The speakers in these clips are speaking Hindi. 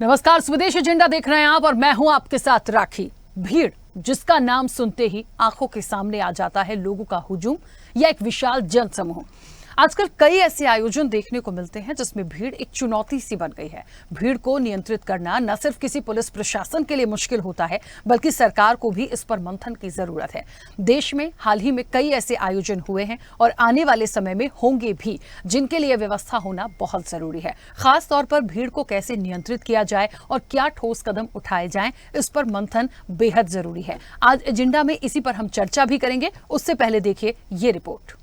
नमस्कार, स्वदेश एजेंडा देख रहे हैं आप और मैं हूं आपके साथ राखी। भीड़ जिसका नाम सुनते ही आंखों के सामने आ जाता है लोगों का हुजूम या एक विशाल जनसमूह। आजकल कई ऐसे आयोजन देखने को मिलते हैं जिसमें भीड़ एक चुनौती सी बन गई है। भीड़ को नियंत्रित करना न सिर्फ किसी पुलिस प्रशासन के लिए मुश्किल होता है, बल्कि सरकार को भी इस पर मंथन की जरूरत है। देश में हाल ही में कई ऐसे आयोजन हुए हैं और आने वाले समय में होंगे भी, जिनके लिए व्यवस्था होना बहुत जरूरी है। खास तौर पर भीड़ को कैसे नियंत्रित किया जाए और क्या ठोस कदम उठाए जाएं, इस पर मंथन बेहद जरूरी है। आज एजेंडा में इसी पर हम चर्चा भी करेंगे। उससे पहले देखिए ये रिपोर्ट।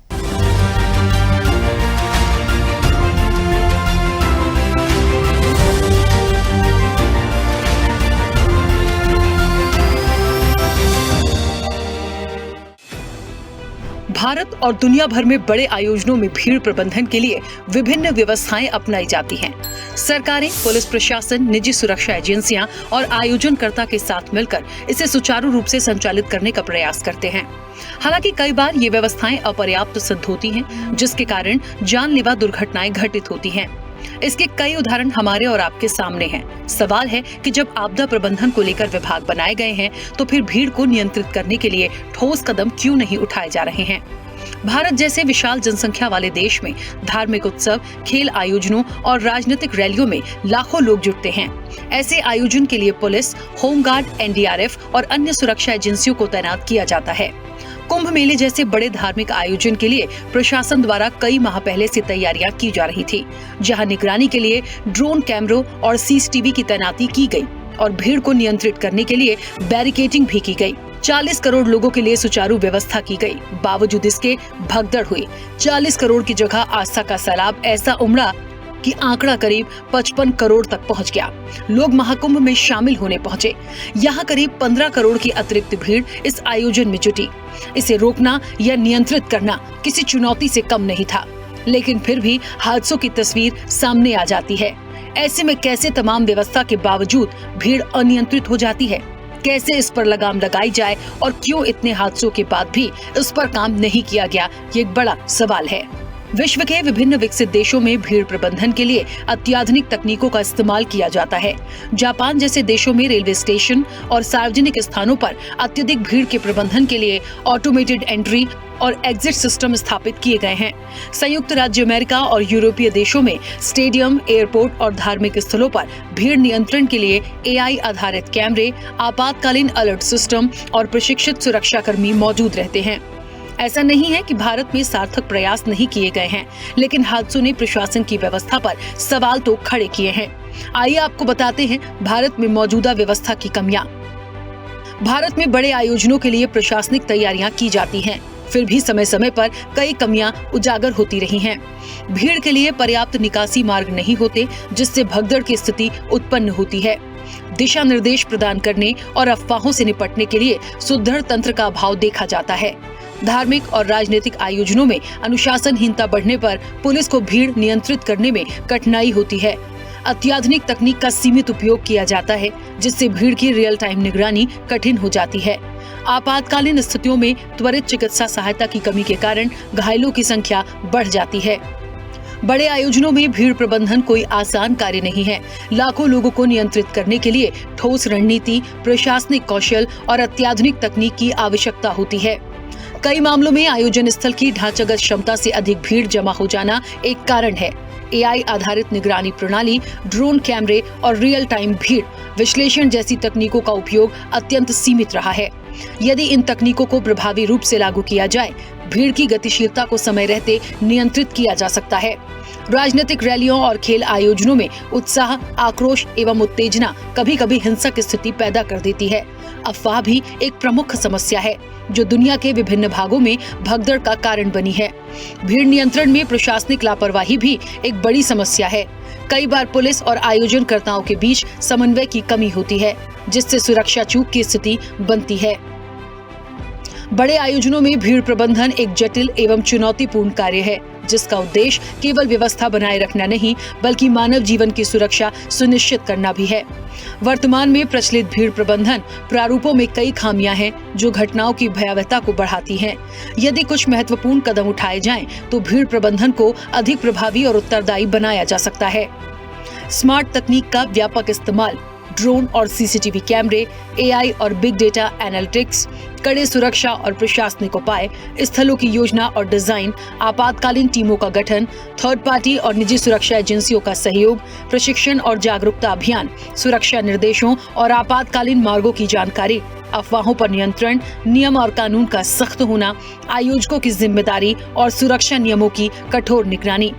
भारत और दुनिया भर में बड़े आयोजनों में भीड़ प्रबंधन के लिए विभिन्न व्यवस्थाएं अपनाई जाती हैं। सरकारें, पुलिस प्रशासन, निजी सुरक्षा एजेंसियां और आयोजनकर्ता के साथ मिलकर इसे सुचारू रूप से संचालित करने का प्रयास करते हैं। हालांकि कई बार ये व्यवस्थाएं अपर्याप्त सिद्ध होती हैं, जिसके कारण जानलेवा दुर्घटनाएं घटित होती हैं। इसके कई उदाहरण हमारे और आपके सामने हैं। सवाल है कि जब आपदा प्रबंधन को लेकर विभाग बनाए गए हैं, तो फिर भीड़ को नियंत्रित करने के लिए ठोस कदम क्यों नहीं उठाए जा रहे हैं? भारत जैसे विशाल जनसंख्या वाले देश में धार्मिक उत्सव, खेल आयोजनों और राजनीतिक रैलियों में लाखों लोग जुटते हैं। ऐसे आयोजन के लिए पुलिस, होमगार्ड, एनडीआरएफ और अन्य सुरक्षा एजेंसियों को तैनात किया जाता है। कुंभ मेले जैसे बड़े धार्मिक आयोजन के लिए प्रशासन द्वारा कई माह पहले से तैयारियां की जा रही थी, जहां निगरानी के लिए ड्रोन कैमरों और सीसीटीवी की तैनाती की गई और भीड़ को नियंत्रित करने के लिए बैरिकेडिंग भी की गई। 40 करोड़ लोगों के लिए सुचारू व्यवस्था की गई। बावजूद इसके भगदड़ हुई। 40 करोड़ की जगह आस्था का सैलाब ऐसा उमड़ा कि आंकड़ा करीब 55 करोड़ तक पहुंच गया। लोग महाकुंभ में शामिल होने पहुंचे। यहाँ करीब 15 करोड़ की अतिरिक्त भीड़ इस आयोजन में जुटी। इसे रोकना या नियंत्रित करना किसी चुनौती से कम नहीं था, लेकिन फिर भी हादसों की तस्वीर सामने आ जाती है। ऐसे में कैसे तमाम व्यवस्था के बावजूद भीड़ अनियंत्रित हो जाती है? कैसे इस पर लगाम लगाई जाए और क्यों इतने हादसों के बाद भी इस पर काम नहीं किया गया, ये एक बड़ा सवाल है। विश्व के विभिन्न विकसित देशों में भीड़ प्रबंधन के लिए अत्याधुनिक तकनीकों का इस्तेमाल किया जाता है। जापान जैसे देशों में रेलवे स्टेशन और सार्वजनिक स्थानों पर अत्यधिक भीड़ के प्रबंधन के लिए ऑटोमेटेड एंट्री और एग्जिट सिस्टम स्थापित किए गए हैं। संयुक्त राज्य अमेरिका और यूरोपीय देशों में स्टेडियम, एयरपोर्ट और धार्मिक स्थलों पर भीड़ नियंत्रण के लिए एआई आधारित कैमरे, आपातकालीन अलर्ट सिस्टम और प्रशिक्षित सुरक्षाकर्मी मौजूद रहते हैं। ऐसा नहीं है कि भारत में सार्थक प्रयास नहीं किए गए हैं, लेकिन हादसों ने प्रशासन की व्यवस्था पर सवाल तो खड़े किए हैं। आइए आपको बताते हैं भारत में मौजूदा व्यवस्था की कमियां। भारत में बड़े आयोजनों के लिए प्रशासनिक तैयारियां की जाती हैं, फिर भी समय समय पर कई कमियां उजागर होती रही हैं। भीड़ के लिए पर्याप्त निकासी मार्ग नहीं होते, जिससे भगदड़ की स्थिति उत्पन्न होती है। दिशा निर्देश प्रदान करने और अफवाहों से निपटने के लिए सुदृढ़ तंत्र का अभाव देखा जाता है। धार्मिक और राजनीतिक आयोजनों में अनुशासनहीनता बढ़ने पर पुलिस को भीड़ नियंत्रित करने में कठिनाई होती है। अत्याधुनिक तकनीक का सीमित उपयोग किया जाता है, जिससे भीड़ की रियल टाइम निगरानी कठिन हो जाती है। आपातकालीन स्थितियों में त्वरित चिकित्सा सहायता की कमी के कारण घायलों की संख्या बढ़ जाती है। बड़े आयोजनों में भीड़ प्रबंधन कोई आसान कार्य नहीं है। लाखों लोगों को नियंत्रित करने के लिए ठोस रणनीति, प्रशासनिक कौशल और अत्याधुनिक तकनीक की आवश्यकता होती है। कई मामलों में आयोजन स्थल की ढांचागत क्षमता से अधिक भीड़ जमा हो जाना एक कारण है। एआई आधारित निगरानी प्रणाली, ड्रोन कैमरे और रियल टाइम भीड़ विश्लेषण जैसी तकनीकों का उपयोग अत्यंत सीमित रहा है। यदि इन तकनीकों को प्रभावी रूप से लागू किया जाए, भीड़ की गतिशीलता को समय रहते नियंत्रित किया जा सकता है। राजनीतिक रैलियों और खेल आयोजनों में उत्साह, आक्रोश एवं उत्तेजना कभी कभी हिंसक स्थिति पैदा कर देती है। अफवाह भी एक प्रमुख समस्या है, जो दुनिया के विभिन्न भागों में भगदड़ का कारण बनी है। भीड़ नियंत्रण में प्रशासनिक लापरवाही भी एक बड़ी समस्या है। कई बार पुलिस और आयोजनकर्ताओं के बीच समन्वय की कमी होती है, जिससे सुरक्षा चूक की स्थिति बनती है। बड़े आयोजनों में भीड़ प्रबंधन एक जटिल एवं चुनौतीपूर्ण कार्य है, जिसका उद्देश्य केवल व्यवस्था बनाए रखना नहीं, बल्कि मानव जीवन की सुरक्षा सुनिश्चित करना भी है। वर्तमान में प्रचलित भीड़ प्रबंधन प्रारूपों में कई खामियां हैं, जो घटनाओं की भयावहता को बढ़ाती हैं। यदि कुछ महत्वपूर्ण कदम उठाए जाएं, तो भीड़ प्रबंधन को अधिक प्रभावी और उत्तरदायी बनाया जा सकता है। स्मार्ट तकनीक का व्यापक इस्तेमाल, ड्रोन और सीसीटीवी कैमरे, एआई और बिग डेटा एनालिटिक्स, कड़े सुरक्षा और प्रशासनिक उपाय, स्थलों की योजना और डिजाइन, आपातकालीन टीमों का गठन, थर्ड पार्टी और निजी सुरक्षा एजेंसियों का सहयोग, प्रशिक्षण और जागरूकता अभियान, सुरक्षा निर्देशों और आपातकालीन मार्गों की जानकारी, अफवाहों पर नियंत्रण, नियम और कानून का सख्त होना, आयोजकों की जिम्मेदारी और सुरक्षा नियमों की कठोर निगरानी।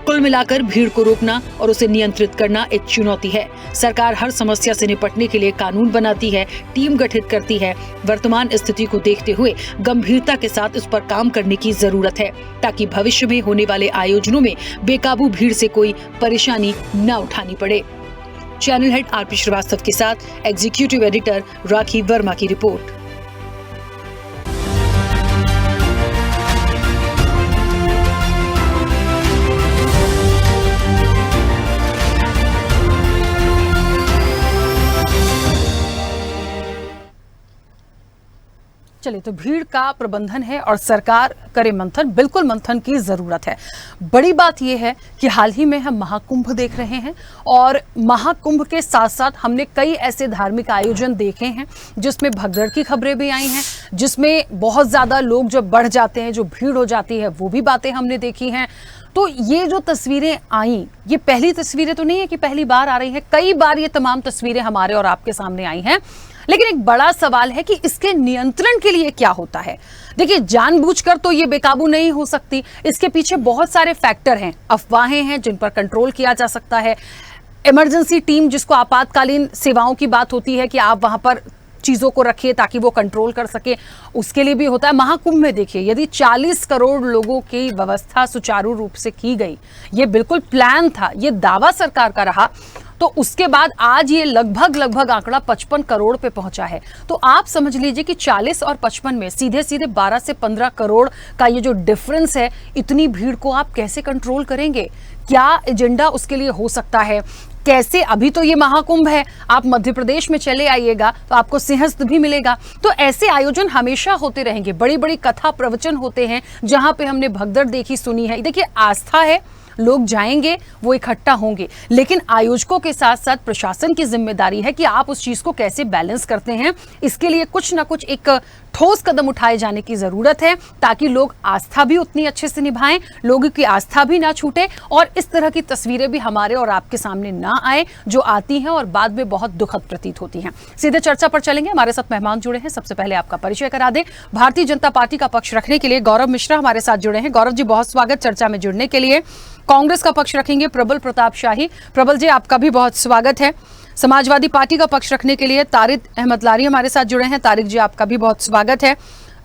कुल मिलाकर भीड़ को रोकना और उसे नियंत्रित करना एक चुनौती है। सरकार हर समस्या से निपटने के लिए कानून बनाती है, टीम गठित करती है। वर्तमान स्थिति को देखते हुए गंभीरता के साथ इस पर काम करने की जरूरत है, ताकि भविष्य में होने वाले आयोजनों में बेकाबू भीड़ से कोई परेशानी न उठानी पड़े। चैनल हेड आरपी श्रीवास्तव के साथ एग्जीक्यूटिव एडिटर राखी वर्मा की रिपोर्ट। चलिए, तो भीड़ का प्रबंधन है और सरकार करे मंथन, बिल्कुल मंथन की जरूरत है। बड़ी बात यह है कि हाल ही में हम महाकुंभ देख रहे हैं और महाकुंभ के साथ साथ हमने कई ऐसे धार्मिक आयोजन देखे हैं जिसमें भगदड़ की खबरें भी आई हैं, जिसमें बहुत ज्यादा लोग जब बढ़ जाते हैं, जो भीड़ हो जाती है, वो भी बातें हमने देखी हैं। तो ये जो तस्वीरें आई, ये पहली तस्वीरें तो नहीं है कि पहली बार आ रही है, कई बार ये तमाम तस्वीरें हमारे और आपके सामने आई हैं। लेकिन एक बड़ा सवाल है कि इसके नियंत्रण के लिए क्या होता है। देखिए, जानबूझकर तो ये बेकाबू नहीं हो सकती, इसके पीछे बहुत सारे फैक्टर हैं, अफवाहें हैं जिन पर कंट्रोल किया जा सकता है, इमरजेंसी टीम जिसको आपातकालीन सेवाओं की बात होती है कि आप वहां पर चीजों को रखिए ताकि वो कंट्रोल कर सके, उसके लिए भी होता है। महाकुंभ में देखिए, यदि 40 करोड़ लोगों की व्यवस्था सुचारू रूप से की गई, ये बिल्कुल प्लान था, ये दावा सरकार का रहा, तो उसके बाद आज ये लगभग आंकड़ा 55 करोड़ पे पहुंचा है। तो आप समझ लीजिए कि 40 और 55 में सीधे सीधे 12 से 15 करोड़ का ये जो डिफरेंस है, इतनी भीड़ को आप कैसे कंट्रोल करेंगे? क्या एजेंडा उसके लिए हो सकता है? कैसे? अभी तो ये महाकुंभ है, आप मध्य प्रदेश में चले आइएगा तो आपको सिंहस्थ भी मिलेगा। तो ऐसे आयोजन हमेशा होते रहेंगे, बड़ी बड़ी कथा प्रवचन होते हैं जहां पे हमने भगदड़ देखी, सुनी है। देखिए, आस्था है, लोग जाएंगे, वो इकट्ठा होंगे, लेकिन आयोजकों के साथ साथ प्रशासन की जिम्मेदारी है कि आप उस चीज को कैसे बैलेंस करते हैं। इसके लिए कुछ ना कुछ एक ठोस कदम उठाए जाने की जरूरत है, ताकि लोग आस्था भी उतनी अच्छे से निभाएं, लोगों की आस्था भी ना छूटे और इस तरह की तस्वीरें भी हमारे और आपके सामने ना आए, जो आती हैं और बाद में बहुत दुखद प्रतीत होती हैं। सीधे चर्चा पर चलेंगे, हमारे साथ मेहमान जुड़े हैं। सबसे पहले आपका परिचय करा दें। भारतीय जनता पार्टी का पक्ष रखने के लिए गौरव मिश्रा हमारे साथ जुड़े हैं। गौरव जी, बहुत स्वागत चर्चा में जुड़ने के लिए। कांग्रेस का पक्ष रखेंगे प्रबल प्रताप शाही। प्रबल जी, आपका भी बहुत स्वागत है। समाजवादी पार्टी का पक्ष रखने के लिए तारिक अहमद लारी हमारे साथ जुड़े हैं। तारिक जी, आपका भी बहुत स्वागत है।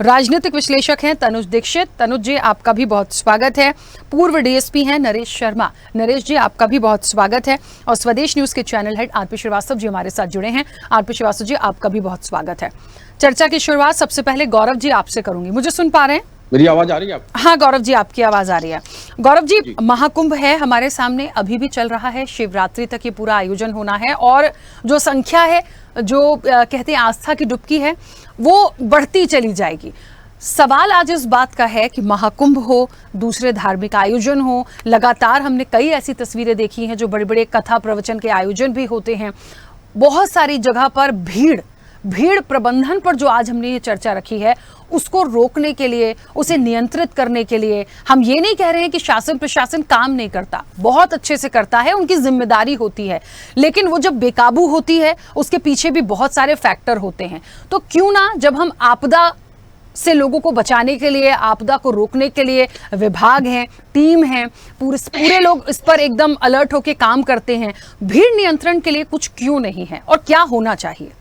राजनीतिक विश्लेषक हैं तनुज दीक्षित। तनुज जी, आपका भी बहुत स्वागत है। पूर्व डीएसपी हैं नरेश शर्मा। नरेश जी, आपका भी बहुत स्वागत है। और स्वदेश न्यूज के channel head RP Srivastava ji हमारे साथ जुड़े हैं। आरपी श्रीवास्तव जी, आपका भी बहुत स्वागत है। चर्चा की शुरुआत सबसे पहले गौरव जी आपसे करूंगी। मुझे सुन पा रहे हैं? मेरी आवाज आ रही है आपको? हाँ गौरव जी, आपकी आवाज आ रही है। गौरव जी, महाकुंभ है हमारे सामने, अभी भी चल रहा है, शिवरात्रि तक ये पूरा आयोजन होना है और जो संख्या है, जो कहते हैं आस्था की डुबकी है, वो बढ़ती चली जाएगी। सवाल आज इस बात का है कि महाकुंभ हो, दूसरे धार्मिक आयोजन हो, लगातार हमने कई ऐसी तस्वीरें देखी हैं जो बड़े बड़े कथा प्रवचन के आयोजन भी होते हैं, बहुत सारी जगह पर भीड़ प्रबंधन पर जो आज हमने ये चर्चा रखी है, उसको रोकने के लिए, उसे नियंत्रित करने के लिए, हम ये नहीं कह रहे हैं कि शासन प्रशासन काम नहीं करता, बहुत अच्छे से करता है, उनकी जिम्मेदारी होती है, लेकिन वो जब बेकाबू होती है उसके पीछे भी बहुत सारे फैक्टर होते हैं। तो क्यों ना, जब हम आपदा से लोगों को बचाने के लिए, आपदा को रोकने के लिए विभाग हैं, टीम हैं, पूरे लोग इस पर एकदम अलर्ट होकर काम करते हैं, भीड़ नियंत्रण के लिए कुछ क्यों नहीं है और क्या होना चाहिए?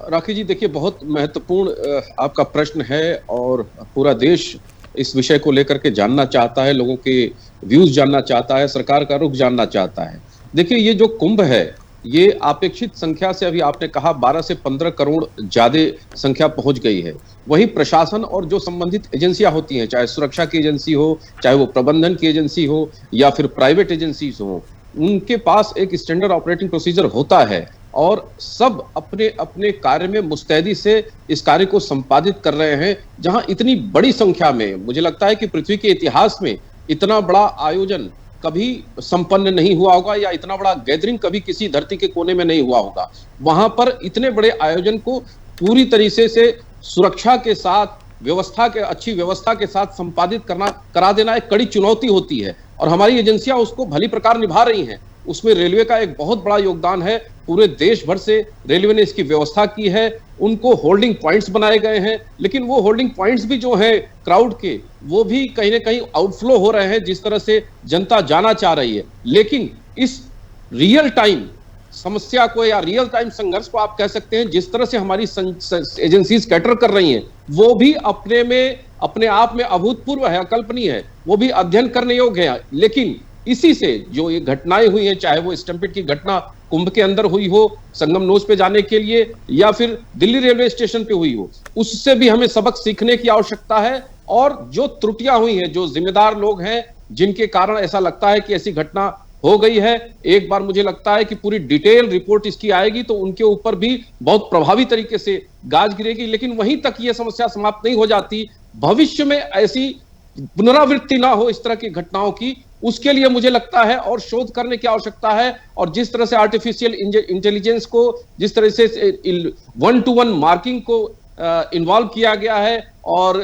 राखी जी, देखिए, बहुत महत्वपूर्ण आपका प्रश्न है और पूरा देश इस विषय को लेकर के जानना चाहता है, लोगों के व्यूज जानना चाहता है, सरकार का रुख जानना चाहता है। देखिए, ये जो कुंभ है, ये अपेक्षित संख्या से, अभी आपने कहा 12 से 15 करोड़ ज्यादा संख्या पहुंच गई है। वही प्रशासन और जो संबंधित एजेंसियां होती हैं, चाहे सुरक्षा की एजेंसी हो, चाहे वो प्रबंधन की एजेंसी हो या फिर प्राइवेट एजेंसीज हो, उनके पास एक स्टैंडर्ड ऑपरेटिंग प्रोसीजर होता है और सब अपने अपने कार्य में मुस्तैदी से इस कार्य को संपादित कर रहे हैं। जहां इतनी बड़ी संख्या में, मुझे लगता है कि पृथ्वी के इतिहास में इतना बड़ा आयोजन कभी संपन्न नहीं हुआ होगा या इतना बड़ा गैदरिंग कभी किसी धरती के कोने में नहीं हुआ होगा। वहां पर इतने बड़े आयोजन को पूरी तरीके से सुरक्षा के साथ, अच्छी व्यवस्था के साथ संपादित करा देना एक कड़ी चुनौती होती है और हमारी एजेंसियां उसको भली प्रकार निभा रही हैं। उसमें रेलवे का एक बहुत बड़ा योगदान है। पूरे देश भर से रेलवे ने इसकी व्यवस्था की है, उनको होल्डिंग पॉइंट्स बनाए गए हैं, लेकिन वो होल्डिंग पॉइंट्स भी जो है क्राउड के, वो भी कहीं ना कहीं आउटफ्लो हो रहे हैं जिस तरह से जनता जाना चाह रही है। लेकिन इस रियल टाइम समस्या को या रियल टाइम संघर्ष को आप कह सकते हैं, जिस तरह से हमारी एजेंसीज कैटर कर रही हैं, वो भी अपने आप में अभूतपूर्व है, अकल्पनीय है, वो भी अध्ययन करने योग्य है। लेकिन इसी से जो ये घटनाएं हुई हैं, चाहे वो स्टम्पेड की घटना कुंभ के अंदर हुई हो संगम नोज पे जाने के लिए, या फिर दिल्ली रेलवे स्टेशन पे हुई हो, उससे भी हमें सबक सीखने की आवश्यकता है। और जो त्रुटियां हुई हैं, जो जिम्मेदार लोग हैं जिनके कारण ऐसा लगता है कि ऐसी घटना हो गई है, एक बार मुझे लगता है कि पूरी डिटेल रिपोर्ट इसकी आएगी तो उनके ऊपर भी बहुत प्रभावी तरीके से गाज गिरेगी। लेकिन वहीं तक ये समस्या समाप्त नहीं हो जाती। भविष्य में ऐसी पुनरावृत्ति ना हो इस तरह की घटनाओं की, उसके लिए मुझे लगता है और शोध करने की आवश्यकता है। और जिस तरह से आर्टिफिशियल इंटेलिजेंस को, जिस तरह से 1-to-1 मार्किंग को इन्वॉल्व किया गया है और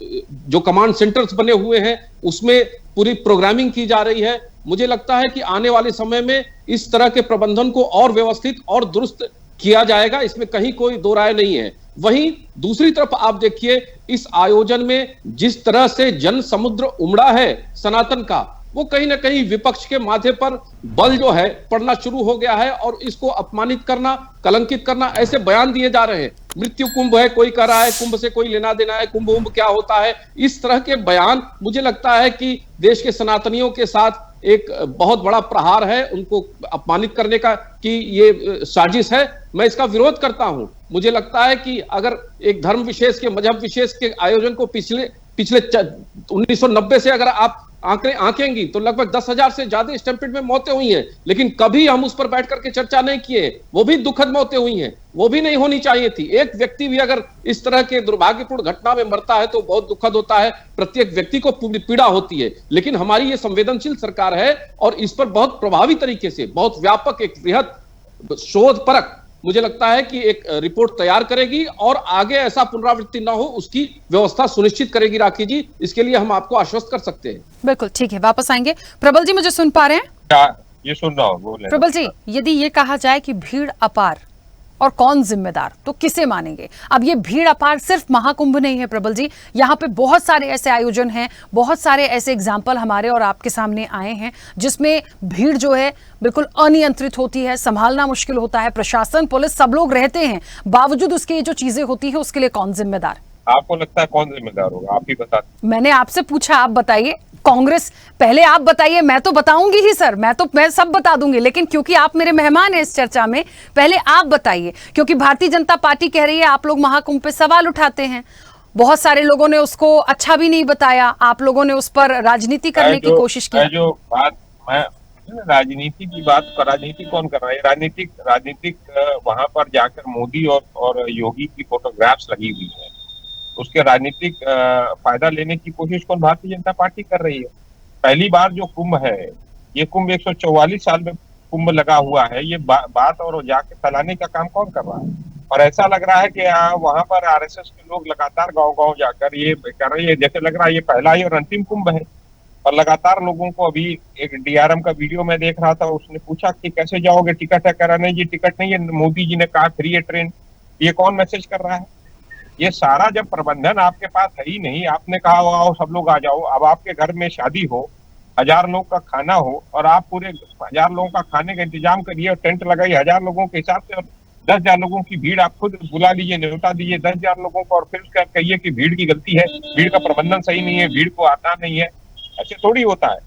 जो कमांड सेंटर्स बने हुए हैं उसमें पूरी प्रोग्रामिंग की जा रही है, मुझे लगता है कि आने वाले समय में इस तरह के प्रबंधन को और व्यवस्थित और दुरुस्त किया जाएगा, इसमें कहीं कोई दो राय नहीं है। वहीं दूसरी तरफ आप देखिए, इस आयोजन में जिस तरह से जन समुद्र उमड़ा है सनातन का, वो कहीं ना कहीं विपक्ष के माथे पर बल जो है पड़ना शुरू हो गया है और इसको अपमानित करना, कलंकित करना, ऐसे बयान दिए जा रहे हैं। मृत्यु कुंभ है, कोई कह रहा है कुंभ से कोई लेना देना है, कुंभ क्या होता है, इस तरह के बयान मुझे लगता है कि देश के सनातनियों के साथ एक बहुत बड़ा प्रहार है, उनको अपमानित करने का कि ये साजिश है। मैं इसका विरोध करता हूं। मुझे लगता है कि अगर एक धर्म विशेष के, मजहब विशेष के आयोजन को पिछले 1990 से अगर आप आंकड़े आंकेंगी तो लगभग 10,000 से ज्यादा स्टैम्पेड में मौतें हुई हैं, लेकिन कभी हम उस पर बैठ करके चर्चा नहीं किए। वो भी दुखद मौतें हुई हैं, वो भी नहीं होनी चाहिए थी। एक व्यक्ति भी अगर इस तरह के दुर्भाग्यपूर्ण घटना में मरता है तो बहुत दुखद होता है, प्रत्येक व्यक्ति को पूरी पीड़ा होती है। लेकिन हमारी ये संवेदनशील सरकार है और इस पर बहुत प्रभावी तरीके से, बहुत व्यापक, एक बृहद शोध परक, मुझे लगता है कि एक रिपोर्ट तैयार करेगी और आगे ऐसा पुनरावृत्ति ना हो उसकी व्यवस्था सुनिश्चित करेगी। राखी जी, इसके लिए हम आपको आश्वस्त कर सकते हैं। बिल्कुल ठीक है, वापस आएंगे। प्रबल जी, मुझे सुन पा रहे हैं? ये सुन रहा हूँ, बोले। प्रबल जी, यदि ये कहा जाए कि भीड़ अपार और कौन जिम्मेदार, तो किसे मानेंगे? अब ये भीड़ अपार सिर्फ महाकुंभ नहीं है प्रबल जी, यहाँ पे बहुत सारे ऐसे आयोजन हैं, बहुत सारे ऐसे एग्जाम्पल हमारे और आपके सामने आए हैं जिसमें भीड़ जो है बिल्कुल अनियंत्रित होती है, संभालना मुश्किल होता है। प्रशासन, पुलिस, सब लोग रहते हैं, बावजूद उसके ये जो चीजें होती है उसके लिए कौन जिम्मेदार? आपको लगता है कौन जिम्मेदार होगा? आप ही बता। मैंने आपसे पूछा, आप बताइए। कांग्रेस, पहले आप बताइए। मैं तो बताऊंगी ही सर, मैं सब बता दूंगी, लेकिन क्योंकि आप मेरे मेहमान हैं इस चर्चा में, पहले आप बताइए। क्योंकि भारतीय जनता पार्टी कह रही है आप लोग महाकुंभ पे सवाल उठाते हैं, बहुत सारे लोगों ने उसको अच्छा भी नहीं बताया, आप लोगों ने उस पर राजनीति करने की कोशिश की। जो बात मैं राजनीति की बात, राजनीति कौन कर रहा है? राजनीतिक वहां पर जाकर मोदी और योगी की फोटोग्राफ्स लगी हुई है, उसके राजनीतिक फायदा लेने की कोशिश कौन? भारतीय जनता पार्टी कर रही है। पहली बार जो कुंभ है, ये कुंभ 144 साल में कुंभ लगा हुआ है, ये बात और जाके फैलाने का काम कौन कर रहा है? और ऐसा लग रहा है कि वहां पर आरएसएस के लोग लगातार गांव-गांव जाकर ये कर रहे हैं, जैसे लग रहा है ये पहला ही और अंतिम कुंभ है। और लगातार लोगों को, अभी एक डीआरएम का वीडियो मैं देख रहा था, उसने पूछा कि कैसे जाओगे, टिकट है? करा नहीं जी, टिकट नहीं है, मोदी जी ने कहा फ्री है ट्रेन। ये कौन मैसेज कर रहा है? ये सारा जब प्रबंधन आपके पास है ही नहीं, आपने कहा आओ सब लोग आ जाओ, अब आपके घर में शादी हो, 1000 लोग का खाना हो और आप पूरे 1000 लोगों का खाने का इंतजाम करिए और टेंट लगाइए 1000 लोगों के हिसाब से, और 10,000 लोगों की भीड़ आप खुद बुला लीजिए, न्योता दीजिए 10,000 लोगों को, और फिर उसका कहिए कि भीड़ की गलती है, भीड़ का प्रबंधन सही नहीं है, भीड़ को आता नहीं है। ऐसे थोड़ी होता है।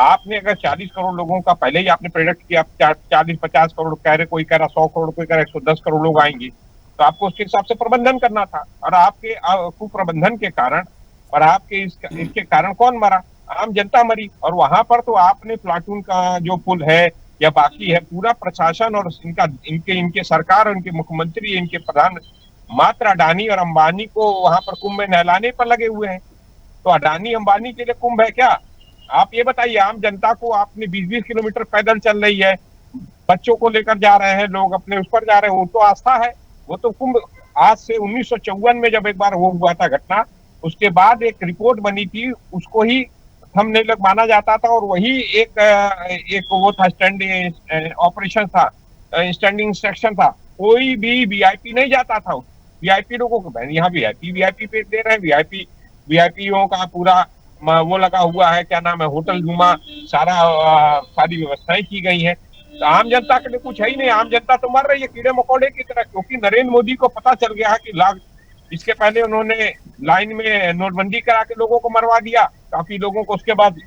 आपने अगर 40 करोड़ लोगों का पहले ही आपने प्रेडिक्ट किया, 40-50 करोड़ कह रहे, कोई कह रहा 100 करोड़, कोई कह रहा 110 करोड़ लोग आएंगे, तो आपको उसके हिसाब से प्रबंधन करना था। और आपके कुप्रबंधन के कारण और आपके इसके कारण कौन मरा? आम जनता मरी। और वहां पर तो आपने प्लाटून का जो पुल है या बाकी है, पूरा प्रशासन और इनके सरकार और इनके मुख्यमंत्री, इनके प्रधान मात्र अडानी और अंबानी को वहां पर कुंभ में नहलाने पर लगे हुए हैं। तो अडानी अंबानी के लिए कुंभ है क्या? आप ये बताइए, आम जनता को आपने 20-20 किलोमीटर पैदल चल रही है, बच्चों को लेकर जा रहे हैं लोग, अपने उस पर जा रहे हैं, वो तो आस्था है। वो तो कुंभ आज से 1954 में जब एक बार वो हुआ था घटना, उसके बाद एक रिपोर्ट बनी थी, उसको ही थंबनेल माना जाता था, और वही एक वो था, स्टैंडिंग ऑपरेशन था, स्टैंडिंग इंस्ट्रक्शन था। कोई भी वीआईपी नहीं जाता था, वीआईपी लोगों को यहाँ वीआईपी पे दे रहे हैं, वीआईपीओ का पूरा वो लगा हुआ है, क्या नाम है, होटल नुमा सारी व्यवस्थाएं की गई हैं। तो आम जनता के लिए कुछ है ही नहीं, आम जनता तो मर रही है कीड़े मकोड़े की तरह, क्योंकि नरेंद्र मोदी को पता चल गया है कि इसके पहले उन्होंने लाइन में नोटबंदी करा के लोगों को मरवा दिया, काफी लोगों को, उसके बाद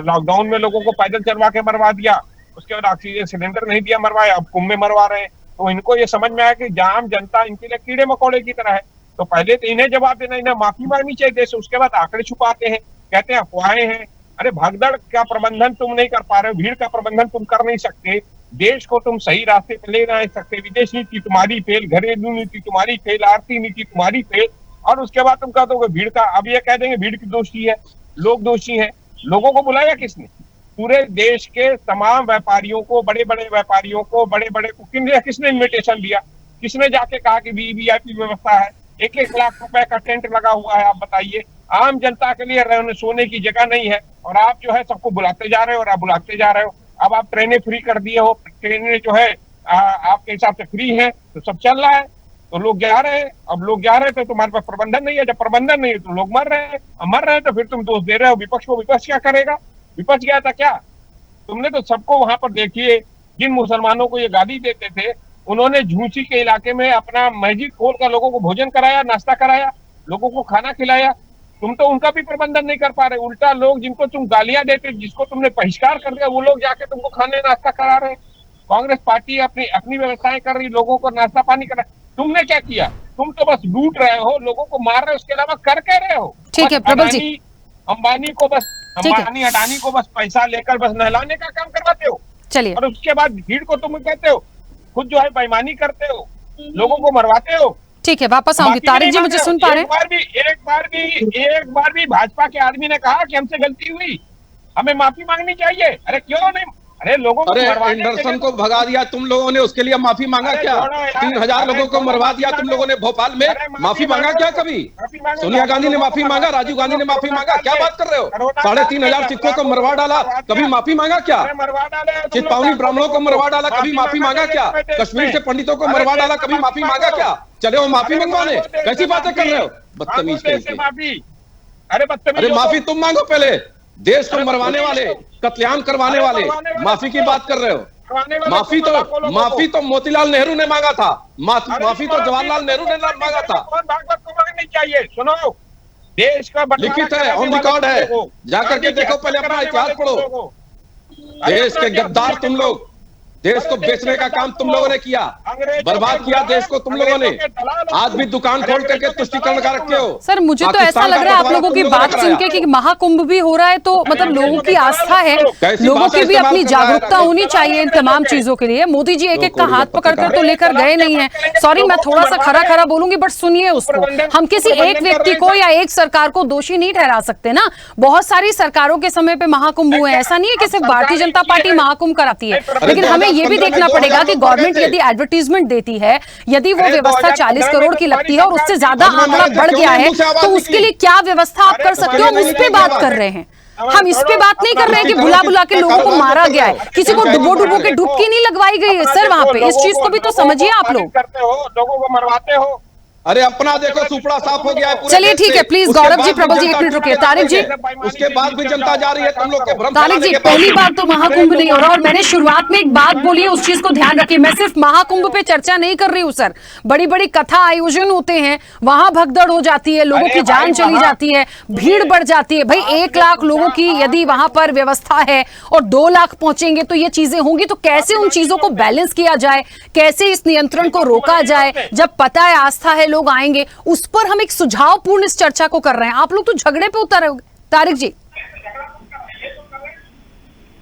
लॉकडाउन में लोगों को पैदल चलवा के मरवा दिया, उसके बाद ऑक्सीजन सिलेंडर नहीं दिया, मरवाया, अब कुंभ में मरवा रहे हैं। तो इनको ये समझ में आया कि आम जनता इनके लिए कीड़े मकोड़े की तरह है। तो पहले तो इन्हें जवाब देना, इन्हें माफी मांगनी चाहिए देश, उसके बाद आंकड़े छुपाते हैं, कहते हैं अफवाहें हैं। अरे भगदड़ का प्रबंधन तुम नहीं कर पा रहे हो, भीड़ का प्रबंधन तुम कर नहीं सकते, देश को तुम सही रास्ते पर ले नहीं सकते, विदेश नीति तुम्हारी फेल, घरेलू नीति तुम्हारी फेल, आर्थिक नीति तुम्हारी फेल, और उसके बाद तुम कह दोगे भीड़ का, अब ये कह देंगे भीड़ की दोषी है, लोग दोषी हैं। लोगों को बुलाया किसने? पूरे देश के तमाम व्यापारियों को, बड़े बड़े व्यापारियों को, बड़े बड़े को किसने इन्विटेशन दिया? किसने जाके कहा कि वीवीआईपी व्यवस्था है, 1-1 लाख रुपए का टेंट लगा हुआ है? आप बताइए, आम जनता के लिए रहने सोने की जगह नहीं है, और आप जो है सबको बुलाते जा रहे हो, और आप बुलाते जा रहे हो। अब आप ट्रेनें फ्री कर दिए हो, ट्रेनें जो है आपके हिसाब से फ्री है, तो सब चल रहा है, तो लोग जा रहे हैं। अब लोग जा रहे हैं तो तुम्हारे पास प्रबंधन नहीं है, जब प्रबंधन नहीं है तो लोग मर रहे हैं, तो फिर तुम दोष दे रहे हो विपक्ष को। विपक्ष क्या करेगा? विपक्ष गया था क्या? तुमने तो सबको वहां पर देखिए, जिन मुसलमानों को ये गाली देते थे, उन्होंने झूंसी के इलाके में अपना मस्जिद खोल कर लोगों को भोजन कराया, नाश्ता कराया, लोगों को खाना खिलाया। तुम तो उनका भी प्रबंधन नहीं कर पा रहे, उल्टा लोग जिनको तुम गालियां देते, जिसको तुमने बहिष्कार कर दिया, वो लोग जाके तुमको खाने नाश्ता करा रहे। कांग्रेस पार्टी अपनी व्यवस्थाएं कर रही, लोगों को नाश्ता पानी करा। तुमने क्या किया? तुम तो बस लूट रहे हो, लोगों को मार रहे हो, उसके अलावा कर कह रहे हो। ठीक है प्रबल जी, अंबानी अडानी को बस पैसा लेकर बस नहलाने का काम करवाते हो, चलिए, और उसके बाद भीड़ को तुम कहते हो, खुद जो है बेईमानी करते हो, लोगों को मरवाते हो। ठीक है, वापस आऊंगी। तारिक जी मुझे सुन पा रहे हैं? एक बार भी भाजपा के आदमी ने कहा कि हमसे गलती हुई, हमें माफी मांगनी चाहिए? अरे क्यों नहीं? अरे लोगों को एंडरसन को भगा दिया तुम लोगों ने, उसके लिए माफी मांगा क्या? 3000 लोगों को मरवा दिया तुम लोगों ने भोपाल में, माफी मांगा क्या कभी? सोनिया गांधी ने माफी मांगा, राजीव गांधी ने माफी मांगा, क्या बात कर रहे हो? 3,500 सिखों को मरवा डाला, कभी माफी मांगा क्या? चितपावनी ब्राह्मणों को मरवा डाला, कभी माफी मांगा क्या? कश्मीर से पंडितों को मरवा डाला, कभी माफी मांगा क्या? चले हो माफी मंगवाने, कैसी बातें कर रहे हो? बदतमीज कहीं। अरे माफी तुम मांगो पहले, देश को मरवाने वाले, कत्लेआम करवाने वाले माफी की बात कर रहे हो। माफी तो मोतीलाल नेहरू ने मांगा था, माफी तो जवाहरलाल नेहरू ने मांगा था। कौन भागवत को मांगनी चाहिए? सुनो, देश का लिखित है, ऑन रिकॉर्ड है, जाकर के देखो, पहले अपना इतिहास पढ़ो। देश के गद्दार तुम लोग, देश को बेचने का काम तुम लोगों ने किया, बर्बाद किया देश को तुम लोगों ने। आज भी दुकान खोल करके तुष्टिकरण लगा रखे हो। सर मुझे तो ऐसा लग रहा है आप लोगों की बात सुन के कि महाकुंभ भी हो रहा है, तो मतलब लोगों की आस्था है, लोगों की भी अपनी जागरूकता होनी चाहिए इन तमाम चीजों के लिए। मोदी जी एक एक का हाथ पकड़कर तो लेकर गए नहीं है। सॉरी, मैं थोड़ा सा खरा बोलूंगी, बट सुनिए उसको। हम किसी एक व्यक्ति को या एक सरकार को दोषी नहीं ठहरा सकते ना। बहुत सारी सरकारों के समय पे महाकुंभ हुए, ऐसा नहीं है कि सिर्फ भारतीय जनता पार्टी महाकुंभ कराती है, लेकिन हमें ये भी देखना पड़ेगा कि गवर्नमेंट यदि एडवर्टीजमेंट देती है, यदि वो व्यवस्था 40 करोड़ की लगती है और उससे ज्यादा आंकड़ा बढ़ गया है, तो उसके लिए क्या व्यवस्था आप कर सकते हो? हम उस पे बात कर रहे हैं, हम इस पे बात नहीं कर रहे हैं कि बुला के लोगों को मारा गया है, किसी को डुबो के डुबकी नहीं लगवाई गई है सर वहां पे। इस चीज को भी तो समझिए आप लोग। करते हो, लोगों को मरवाते हो। अरे अपना देखो, सुपड़ा साफ हो गया है। चलिए ठीक है, प्लीज गौरव जी, प्रबल जी, एक मिनट रुकिए। तारिक जी, उसके बाद भी जनता जा रही है तुम लोग के भ्रम। तारिक जी, पहली बार तो महाकुंभ नहीं हो रहा, और मैंने शुरुआत में एक बात बोली है, उस चीज को ध्यान रखिए। मैं सिर्फ महाकुंभ पे चर्चा नहीं कर रही हूँ सर, बड़ी बड़ी कथा आयोजन होते हैं, वहां भगदड़ हो जाती है, लोगों की जान चली जाती है, भीड़ बढ़ जाती है। भाई 1 लाख लोगों की यदि वहां पर व्यवस्था है और 2 लाख पहुंचेंगे तो ये चीजें होंगी, तो कैसे उन चीजों को बैलेंस किया जाए, कैसे इस नियंत्रण को रोका जाए? जब पता है, आस्था है, लोग आएंगे, उस पर हम एक सुझावपूर्ण इस चर्चा को कर रहे हैं। आप लोग तो झगड़े पे उतर रहे हो। तारिक जी,